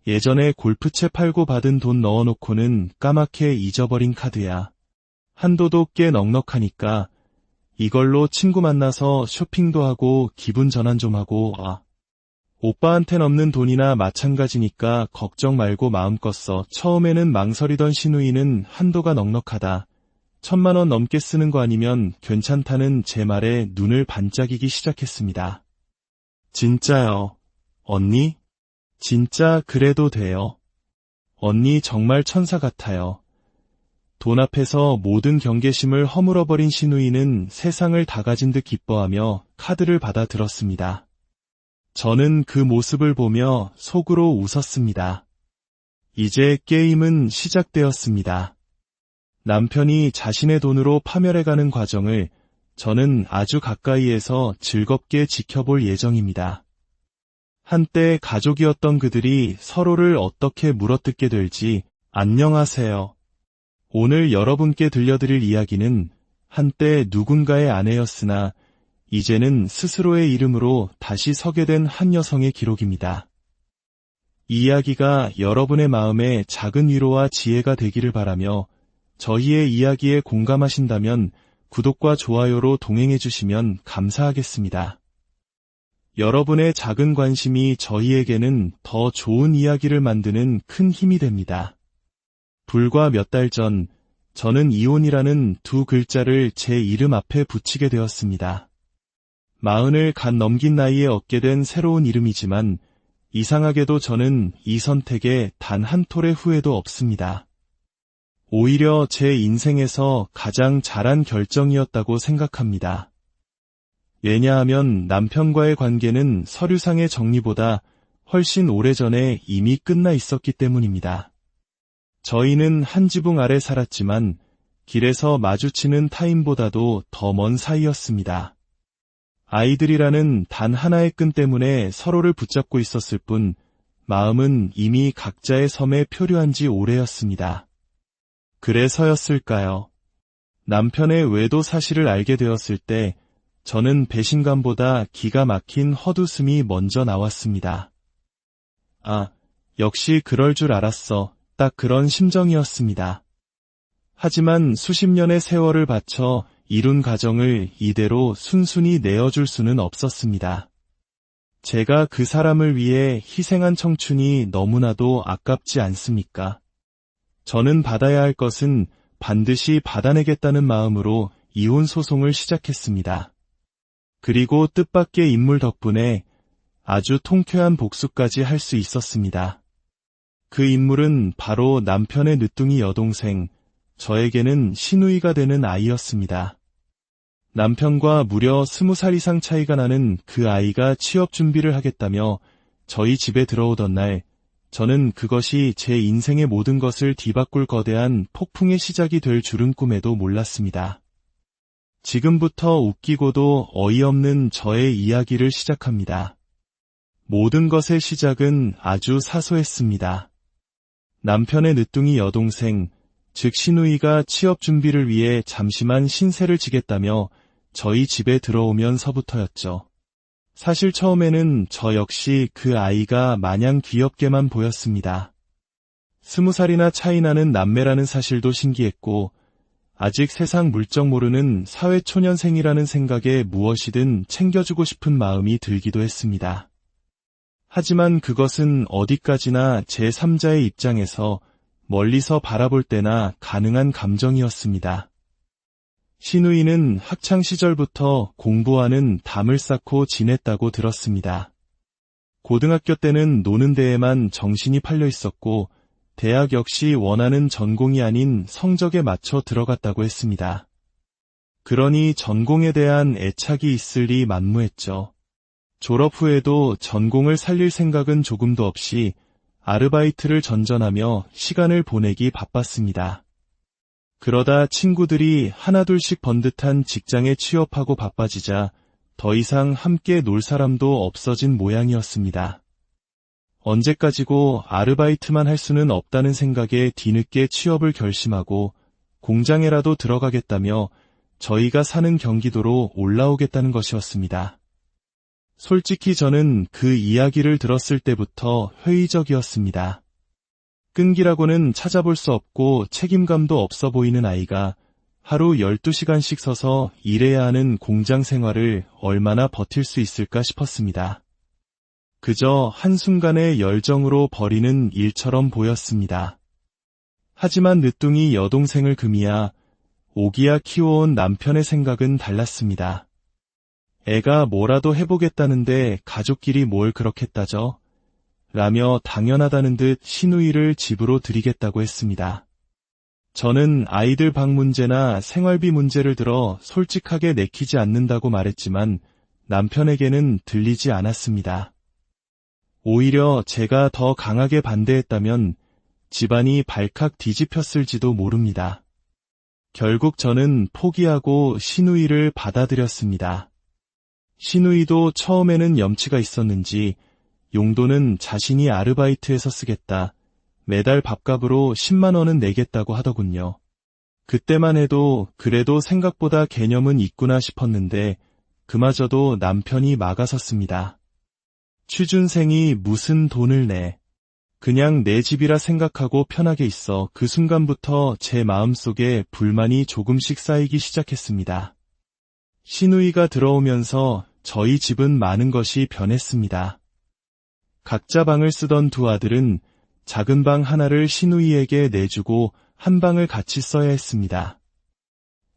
예전에 골프채 팔고 받은 돈 넣어놓고는 까맣게 잊어버린 카드야. 한도도 꽤 넉넉하니까 이걸로 친구 만나서 쇼핑도 하고 기분 전환 좀 하고 와. 오빠한텐 없는 돈이나 마찬가지니까 걱정 말고 마음껏 써. 처음에는 망설이던 신우이는 한도가 넉넉하다. 1,000만 원 넘게 쓰는 거 아니면 괜찮다는 제 말에 눈을 반짝이기 시작했습니다. 진짜요. 언니? 진짜 그래도 돼요. 언니 정말 천사 같아요. 돈 앞에서 모든 경계심을 허물어버린 신우이는 세상을 다 가진 듯 기뻐하며 카드를 받아 들었습니다. 저는 그 모습을 보며 속으로 웃었습니다. 이제 게임은 시작되었습니다. 남편이 자신의 돈으로 파멸해가는 과정을 저는 아주 가까이에서 즐겁게 지켜볼 예정입니다. 한때 가족이었던 그들이 서로를 어떻게 물어뜯게 될지. 안녕하세요. 오늘 여러분께 들려드릴 이야기는 한때 누군가의 아내였으나 이제는 스스로의 이름으로 다시 서게 된 한 여성의 기록입니다. 이 이야기가 여러분의 마음에 작은 위로와 지혜가 되기를 바라며 저희의 이야기에 공감하신다면 구독과 좋아요로 동행해 주시면 감사하겠습니다. 여러분의 작은 관심이 저희에게는 더 좋은 이야기를 만드는 큰 힘이 됩니다. 불과 몇 달 전, 저는 이혼이라는 두 글자를 제 이름 앞에 붙이게 되었습니다. 40을 갓 넘긴 나이에 얻게 된 새로운 이름이지만 이상하게도 저는 이 선택에 단 한 톨의 후회도 없습니다. 오히려 제 인생에서 가장 잘한 결정이었다고 생각합니다. 왜냐하면 남편과의 관계는 서류상의 정리보다 훨씬 오래전에 이미 끝나 있었기 때문입니다. 저희는 한 지붕 아래 살았지만 길에서 마주치는 타인보다도 더 먼 사이였습니다. 아이들이라는 단 하나의 끈 때문에 서로를 붙잡고 있었을 뿐 마음은 이미 각자의 섬에 표류한 지 오래였습니다. 그래서였을까요? 남편의 외도 사실을 알게 되었을 때 저는 배신감보다 기가 막힌 헛웃음이 먼저 나왔습니다. 아, 역시 그럴 줄 알았어. 딱 그런 심정이었습니다. 하지만 수십 년의 세월을 바쳐 이룬 가정을 이대로 순순히 내어줄 수는 없었습니다. 제가 그 사람을 위해 희생한 청춘이 너무나도 아깝지 않습니까? 저는 받아야 할 것은 반드시 받아내겠다는 마음으로 이혼 소송을 시작했습니다. 그리고 뜻밖의 인물 덕분에 아주 통쾌한 복수까지 할 수 있었습니다. 그 인물은 바로 남편의 늦둥이 여동생, 저에게는 시누이가 되는 아이였습니다. 남편과 무려 20살 이상 차이가 나는 그 아이가 취업 준비를 하겠다며 저희 집에 들어오던 날, 저는 그것이 제 인생의 모든 것을 뒤바꿀 거대한 폭풍의 시작이 될 줄은 꿈에도 몰랐습니다. 지금부터 웃기고도 어이없는 저의 이야기를 시작합니다. 모든 것의 시작은 아주 사소했습니다. 남편의 늦둥이 여동생, 즉 시누이가 취업 준비를 위해 잠시만 신세를 지겠다며 저희 집에 들어오면서부터였죠. 사실 처음에는 저 역시 그 아이가 마냥 귀엽게만 보였습니다. 20살이나 차이 나는 남매라는 사실도 신기했고 아직 세상 물정 모르는 사회초년생이라는 생각에 무엇이든 챙겨주고 싶은 마음이 들기도 했습니다. 하지만 그것은 어디까지나 제3자의 입장에서 멀리서 바라볼 때나 가능한 감정이었습니다. 시누이는 학창시절부터 공부와는 담을 쌓고 지냈다고 들었습니다. 고등학교 때는 노는 데에만 정신이 팔려 있었고 대학 역시 원하는 전공이 아닌 성적에 맞춰 들어갔다고 했습니다. 그러니 전공에 대한 애착이 있을 리 만무했죠. 졸업 후에도 전공을 살릴 생각은 조금도 없이 아르바이트를 전전하며 시간을 보내기 바빴습니다. 그러다 친구들이 하나둘씩 번듯한 직장에 취업하고 바빠지자 더 이상 함께 놀 사람도 없어진 모양이었습니다. 언제까지고 아르바이트만 할 수는 없다는 생각에 뒤늦게 취업을 결심하고 공장에라도 들어가겠다며 저희가 사는 경기도로 올라오겠다는 것이었습니다. 솔직히 저는 그 이야기를 들었을 때부터 회의적이었습니다. 끈기라고는 찾아볼 수 없고 책임감도 없어 보이는 아이가 하루 12시간씩 서서 일해야 하는 공장 생활을 얼마나 버틸 수 있을까 싶었습니다. 그저 한순간의 열정으로 벌이는 일처럼 보였습니다. 하지만 늦둥이 여동생을 금이야 오기야 키워온 남편의 생각은 달랐습니다. 애가 뭐라도 해보겠다는데 가족끼리 뭘 그렇게 따져? 라며 당연하다는 듯 시누이를 집으로 들이겠다고 했습니다. 저는 아이들 방 문제나 생활비 문제를 들어 솔직하게 내키지 않는다고 말했지만 남편에게는 들리지 않았습니다. 오히려 제가 더 강하게 반대했다면 집안이 발칵 뒤집혔을지도 모릅니다. 결국 저는 포기하고 시누이를 받아들였습니다. 시누이도 처음에는 염치가 있었는지 용돈은 자신이 아르바이트해서 쓰겠다. 매달 밥값으로 10만 원은 내겠다고 하더군요. 그때만 해도 그래도 생각보다 개념은 있구나 싶었는데 그마저도 남편이 막아섰습니다. 취준생이 무슨 돈을 내. 그냥 내 집이라 생각하고 편하게 있어. 그 순간부터 제 마음속에 불만이 조금씩 쌓이기 시작했습니다. 시누이가 들어오면서 저희 집은 많은 것이 변했습니다. 각자 방을 쓰던 두 아들은 작은 방 하나를 시누이에게 내주고 한 방을 같이 써야 했습니다.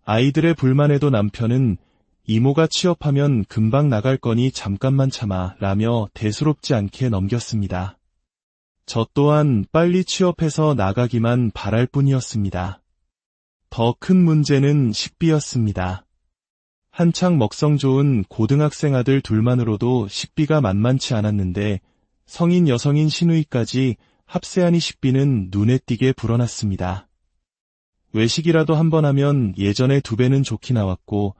아이들의 불만에도 남편은 이모가 취업하면 금방 나갈 거니 잠깐만 참아 라며 대수롭지 않게 넘겼습니다. 저 또한 빨리 취업해서 나가기만 바랄 뿐이었습니다. 더 큰 문제는 식비였습니다. 한창 먹성 좋은 고등학생 아들 둘만으로도 식비가 만만치 않았는데 성인 여성인 시누이까지 합세하니 식비는 눈에 띄게 불어났습니다. 외식이라도 한번 하면 예전에 2배는 좋게 나왔고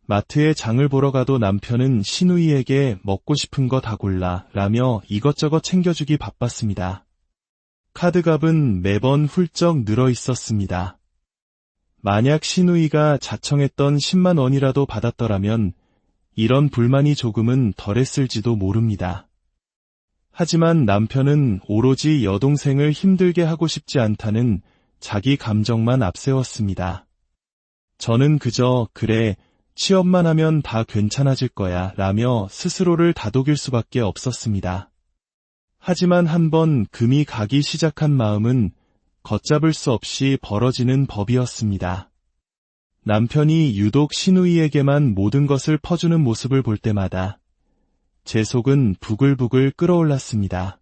마트에 장을 보러 가도 남편은 시누이에게 먹고 싶은 거 다 골라 라며 이것저것 챙겨주기 바빴습니다. 카드값은 매번 훌쩍 늘어 있었습니다. 만약 시누이가 자청했던 10만 원이라도 받았더라면 이런 불만이 조금은 덜했을지도 모릅니다. 하지만 남편은 오로지 여동생을 힘들게 하고 싶지 않다는 자기 감정만 앞세웠습니다. 저는 그저 그래 취업만 하면 다 괜찮아질 거야 라며 스스로를 다독일 수밖에 없었습니다. 하지만 한번 금이 가기 시작한 마음은 걷잡을 수 없이 벌어지는 법이었습니다. 남편이 유독 시누이에게만 모든 것을 퍼주는 모습을 볼 때마다 제 속은 부글부글 끓어올랐습니다.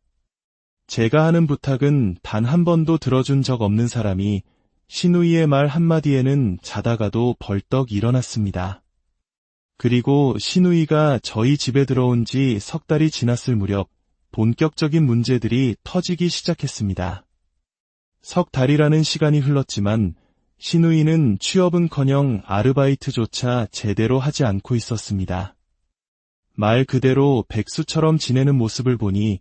제가 하는 부탁은 단 한 번도 들어준 적 없는 사람이 시누이의 말 한마디에는 자다가도 벌떡 일어났습니다. 그리고 시누이가 저희 집에 들어온 지 3달이 지났을 무렵 본격적인 문제들이 터지기 시작했습니다. 3달이라는 시간이 흘렀지만 시누이는 취업은커녕 아르바이트조차 제대로 하지 않고 있었습니다. 말 그대로 백수처럼 지내는 모습을 보니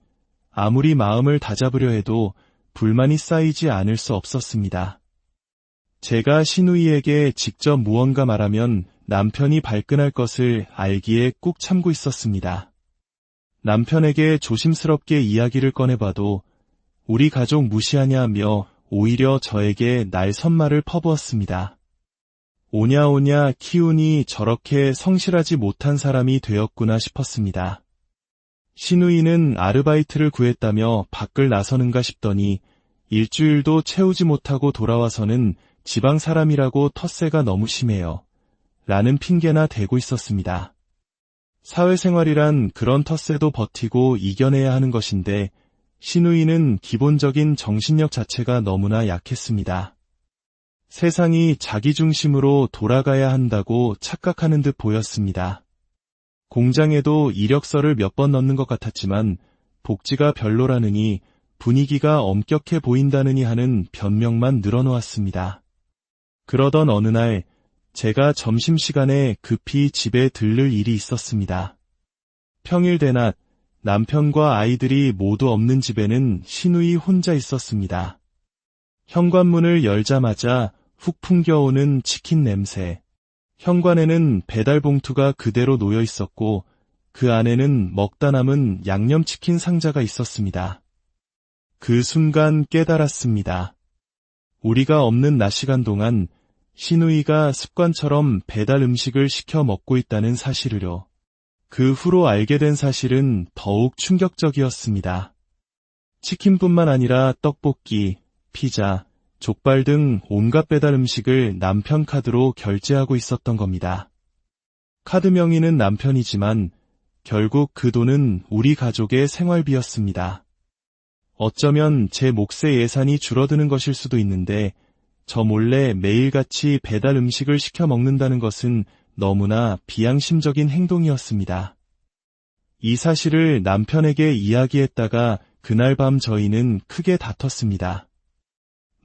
아무리 마음을 다잡으려 해도 불만이 쌓이지 않을 수 없었습니다. 제가 시누이에게 직접 무언가 말하면 남편이 발끈할 것을 알기에 꾹 참고 있었습니다. 남편에게 조심스럽게 이야기를 꺼내봐도 우리 가족 무시하냐며 오히려 저에게 날 선말을 퍼부었습니다. 오냐오냐 키우니 저렇게 성실하지 못한 사람이 되었구나 싶었습니다. 시누이는 아르바이트를 구했다며 밖을 나서는가 싶더니 일주일도 채우지 못하고 돌아와서는 지방 사람이라고 텃세가 너무 심해요. 라는 핑계나 대고 있었습니다. 사회생활이란 그런 텃세도 버티고 이겨내야 하는 것인데 시누이는 기본적인 정신력 자체가 너무나 약했습니다. 세상이 자기 중심으로 돌아가야 한다고 착각하는 듯 보였습니다. 공장에도 이력서를 몇 번 넣는 것 같았지만 복지가 별로라느니 분위기가 엄격해 보인다느니 하는 변명만 늘어놓았습니다. 그러던 어느 날 제가 점심시간에 급히 집에 들를 일이 있었습니다. 평일 대낮 남편과 아이들이 모두 없는 집에는 시누이 혼자 있었습니다. 현관문을 열자마자 훅 풍겨오는 치킨 냄새. 현관에는 배달 봉투가 그대로 놓여 있었고 그 안에는 먹다 남은 양념치킨 상자가 있었습니다. 그 순간 깨달았습니다. 우리가 없는 낮 시간 동안 시누이가 습관처럼 배달 음식을 시켜 먹고 있다는 사실을요. 그 후로 알게 된 사실은 더욱 충격적이었습니다. 치킨뿐만 아니라 떡볶이, 피자, 족발 등 온갖 배달 음식을 남편 카드로 결제하고 있었던 겁니다. 카드 명의는 남편이지만 결국 그 돈은 우리 가족의 생활비였습니다. 어쩌면 제 몫의 예산이 줄어드는 것일 수도 있는데 저 몰래 매일같이 배달 음식을 시켜 먹는다는 것은 너무나 비양심적인 행동이었습니다. 이 사실을 남편에게 이야기했다가 그날 밤 저희는 크게 다퉜습니다.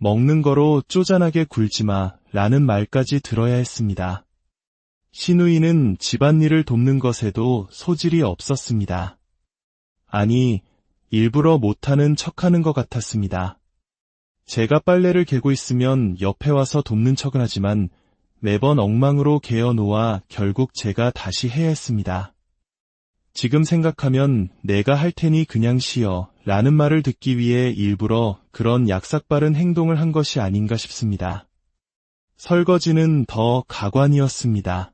먹는 거로 쪼잔하게 굴지마 라는 말까지 들어야 했습니다. 시누이는 집안일을 돕는 것에도 소질이 없었습니다. 아니, 일부러 못하는 척하는 것 같았습니다. 제가 빨래를 개고 있으면 옆에 와서 돕는 척은 하지만 매번 엉망으로 개어 놓아 결국 제가 다시 해야 했습니다. 지금 생각하면 내가 할 테니 그냥 쉬어 라는 말을 듣기 위해 일부러 그런 약삭빠른 행동을 한 것이 아닌가 싶습니다. 설거지는 더 가관이었습니다.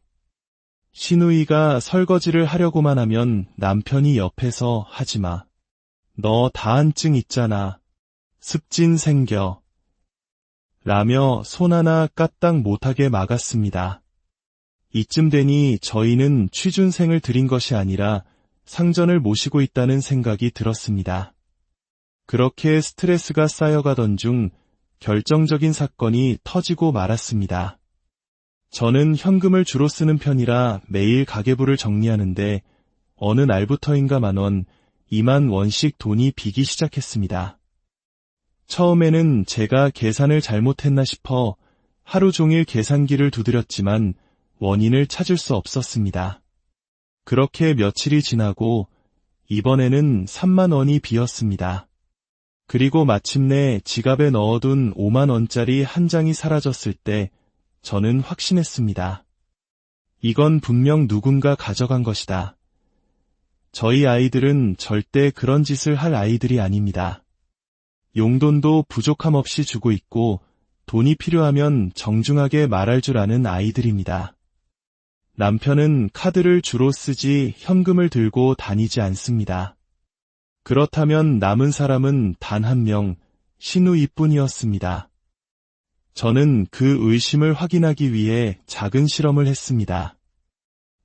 시누이가 설거지를 하려고만 하면 남편이 옆에서 하지마. 너 다한증 있잖아. 습진 생겨. 라며 손 하나 까딱 못하게 막았습니다. 이쯤 되니 저희는 취준생을 들인 것이 아니라 상전을 모시고 있다는 생각이 들었습니다. 그렇게 스트레스가 쌓여가던 중 결정적인 사건이 터지고 말았습니다. 저는 현금을 주로 쓰는 편이라 매일 가계부를 정리하는데 어느 날부터인가 10,000원, 20,000원씩 돈이 비기 시작했습니다. 처음에는 제가 계산을 잘못했나 싶어 하루 종일 계산기를 두드렸지만 원인을 찾을 수 없었습니다. 그렇게 며칠이 지나고 이번에는 30,000원이 비었습니다. 그리고 마침내 지갑에 넣어둔 50,000원짜리 한 장이 사라졌을 때 저는 확신했습니다. 이건 분명 누군가 가져간 것이다. 저희 아이들은 절대 그런 짓을 할 아이들이 아닙니다. 용돈도 부족함 없이 주고 있고 돈이 필요하면 정중하게 말할 줄 아는 아이들입니다. 남편은 카드를 주로 쓰지 현금을 들고 다니지 않습니다. 그렇다면 남은 사람은 단 한 명, 시누이뿐이었습니다. 저는 그 의심을 확인하기 위해 작은 실험을 했습니다.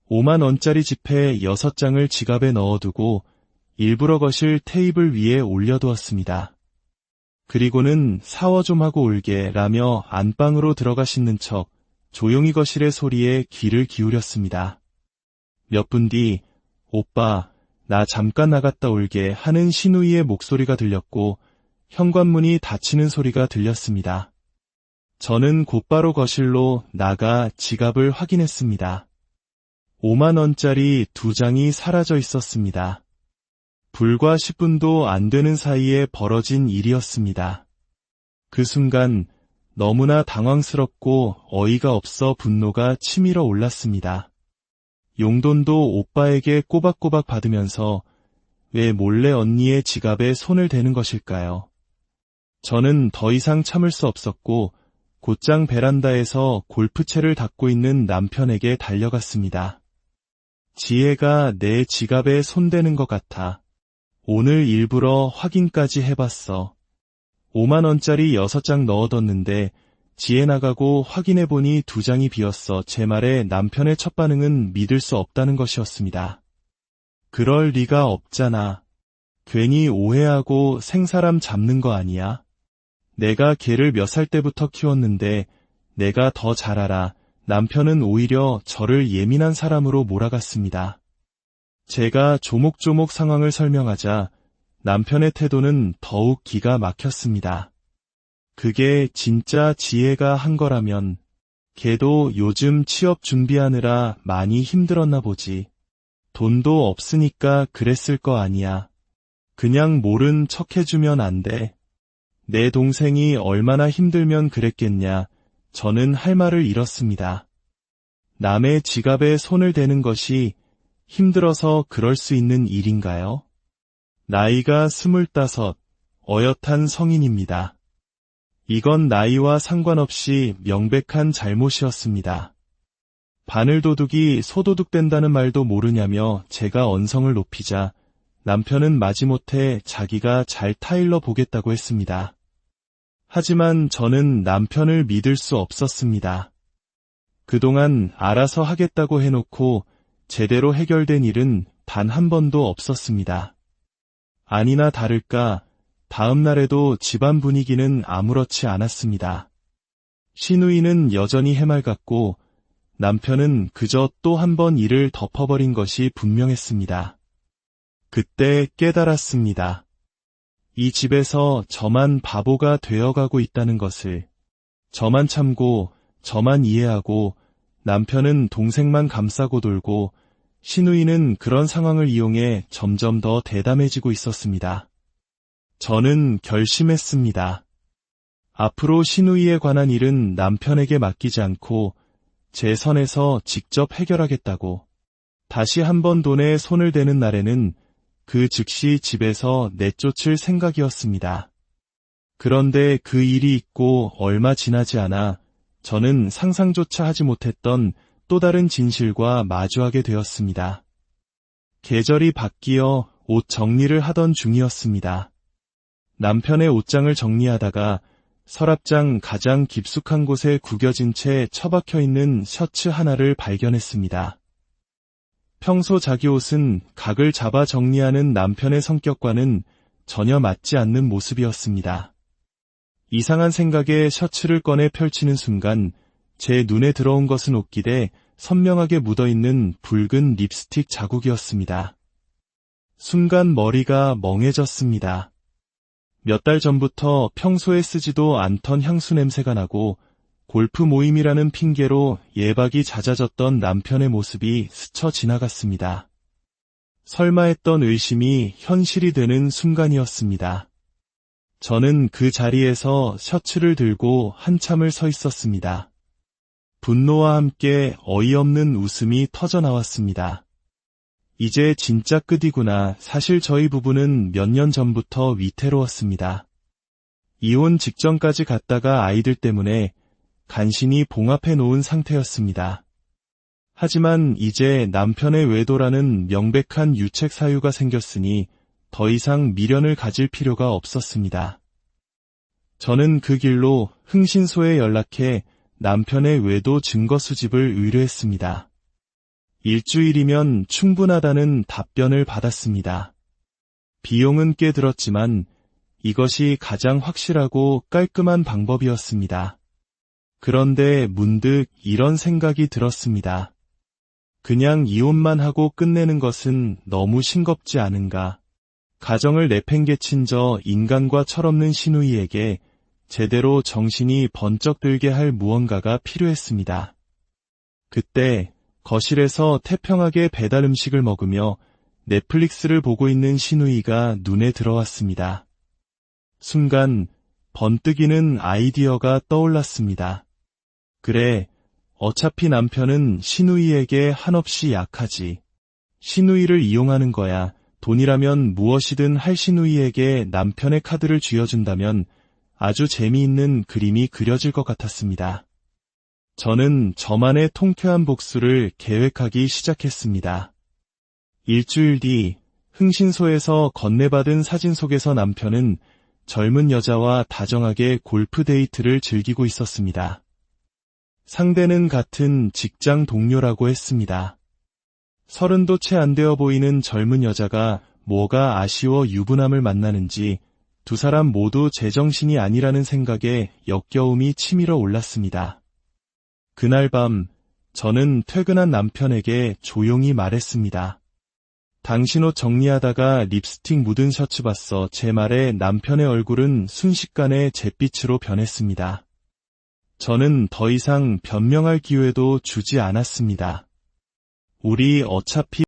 50,000원짜리 지폐 6장을 지갑에 넣어두고 일부러 거실 테이블 위에 올려두었습니다. 그리고는 샤워 좀 하고 올게 라며 안방으로 들어가 씻는 척 조용히 거실의 소리에 귀를 기울였습니다. 몇 분 뒤 오빠, 나 잠깐 나갔다 올게 하는 시누이의 목소리가 들렸고 현관문이 닫히는 소리가 들렸습니다. 저는 곧바로 거실로 나가 지갑을 확인했습니다. 50,000원짜리 2장이 사라져 있었습니다. 불과 10분도 안 되는 사이에 벌어진 일이었습니다. 그 순간 너무나 당황스럽고 어이가 없어 분노가 치밀어 올랐습니다. 용돈도 오빠에게 꼬박꼬박 받으면서 왜 몰래 언니의 지갑에 손을 대는 것일까요? 저는 더 이상 참을 수 없었고 곧장 베란다에서 골프채를 닦고 있는 남편에게 달려갔습니다. 지혜가 내 지갑에 손대는 것 같아. 오늘 일부러 확인까지 해봤어. 50,000원짜리 6장 넣어뒀는데 지혜 나가고 확인해보니 2장이 비었어. 제 말에 남편의 첫 반응은 믿을 수 없다는 것이었습니다. 그럴 리가 없잖아. 괜히 오해하고 생사람 잡는 거 아니야? 내가 걔를 몇 살 때부터 키웠는데 내가 더 잘 알아. 남편은 오히려 저를 예민한 사람으로 몰아갔습니다. 제가 조목조목 상황을 설명하자 남편의 태도는 더욱 기가 막혔습니다. 그게 진짜 지혜가 한 거라면 걔도 요즘 취업 준비하느라 많이 힘들었나 보지. 돈도 없으니까 그랬을 거 아니야. 그냥 모른 척 해주면 안 돼. 내 동생이 얼마나 힘들면 그랬겠냐. 저는 할 말을 잃었습니다. 남의 지갑에 손을 대는 것이 힘들어서 그럴 수 있는 일인가요? 나이가 25, 어엿한 성인입니다. 이건 나이와 상관없이 명백한 잘못이었습니다. 바늘도둑이 소도둑된다는 말도 모르냐며 제가 언성을 높이자 남편은 마지못해 자기가 잘 타일러 보겠다고 했습니다. 하지만 저는 남편을 믿을 수 없었습니다. 그동안 알아서 하겠다고 해놓고 제대로 해결된 일은 단 한 번도 없었습니다. 아니나 다를까 다음 날에도 집안 분위기는 아무렇지 않았습니다. 시누이는 여전히 해맑았고 남편은 그저 또 한 번 일을 덮어버린 것이 분명했습니다. 그때 깨달았습니다. 이 집에서 저만 바보가 되어가고 있다는 것을. 저만 참고 저만 이해하고 남편은 동생만 감싸고 돌고 시누이는 그런 상황을 이용해 점점 더 대담해지고 있었습니다. 저는 결심했습니다. 앞으로 시누이에 관한 일은 남편에게 맡기지 않고 제 선에서 직접 해결하겠다고. 다시 한번 돈에 손을 대는 날에는 그 즉시 집에서 내쫓을 생각이었습니다. 그런데 그 일이 있고 얼마 지나지 않아 저는 상상조차 하지 못했던 또 다른 진실과 마주하게 되었습니다. 계절이 바뀌어 옷 정리를 하던 중이었습니다. 남편의 옷장을 정리하다가 서랍장 가장 깊숙한 곳에 구겨진 채 처박혀 있는 셔츠 하나를 발견했습니다. 평소 자기 옷은 각을 잡아 정리하는 남편의 성격과는 전혀 맞지 않는 모습이었습니다. 이상한 생각에 셔츠를 꺼내 펼치는 순간 제 눈에 들어온 것은 옷깃에 선명하게 묻어있는 붉은 립스틱 자국이었습니다. 순간 머리가 멍해졌습니다. 몇 달 전부터 평소에 쓰지도 않던 향수 냄새가 나고 골프 모임이라는 핑계로 예박이 잦아졌던 남편의 모습이 스쳐 지나갔습니다. 설마 했던 의심이 현실이 되는 순간이었습니다. 저는 그 자리에서 셔츠를 들고 한참을 서 있었습니다. 분노와 함께 어이없는 웃음이 터져나왔습니다. 이제 진짜 끝이구나. 사실 저희 부부는 몇 년 전부터 위태로웠습니다. 이혼 직전까지 갔다가 아이들 때문에 간신히 봉합해 놓은 상태였습니다. 하지만 이제 남편의 외도라는 명백한 유책 사유가 생겼으니 더 이상 미련을 가질 필요가 없었습니다. 저는 그 길로 흥신소에 연락해 남편의 외도 증거 수집을 의뢰했습니다. 일주일이면 충분하다는 답변을 받았습니다. 비용은 꽤 들었지만 이것이 가장 확실하고 깔끔한 방법이었습니다. 그런데 문득 이런 생각이 들었습니다. 그냥 이혼만 하고 끝내는 것은 너무 싱겁지 않은가. 가정을 내팽개친 저 인간과 철없는 시누이에게 제대로 정신이 번쩍 들게 할 무언가가 필요했습니다. 그때 거실에서 태평하게 배달 음식을 먹으며 넷플릭스를 보고 있는 시누이가 눈에 들어왔습니다. 순간 번뜩이는 아이디어가 떠올랐습니다. 그래, 어차피 남편은 시누이에게 한없이 약하지. 시누이를 이용하는 거야. 돈이라면 무엇이든 할 시누이에게 남편의 카드를 쥐어준다면 아주 재미있는 그림이 그려질 것 같았습니다. 저는 저만의 통쾌한 복수를 계획하기 시작했습니다. 일주일 뒤 흥신소에서 건네받은 사진 속에서 남편은 젊은 여자와 다정하게 골프 데이트를 즐기고 있었습니다. 상대는 같은 직장 동료라고 했습니다. 30도 채 안 되어 보이는 젊은 여자가 뭐가 아쉬워 유부남을 만나는지 두 사람 모두 제정신이 아니라는 생각에 역겨움이 치밀어 올랐습니다. 그날 밤, 저는 퇴근한 남편에게 조용히 말했습니다. 당신 옷 정리하다가 립스틱 묻은 셔츠 봤어. 제 말에 남편의 얼굴은 순식간에 잿빛으로 변했습니다. 저는 더 이상 변명할 기회도 주지 않았습니다. 우리 어차피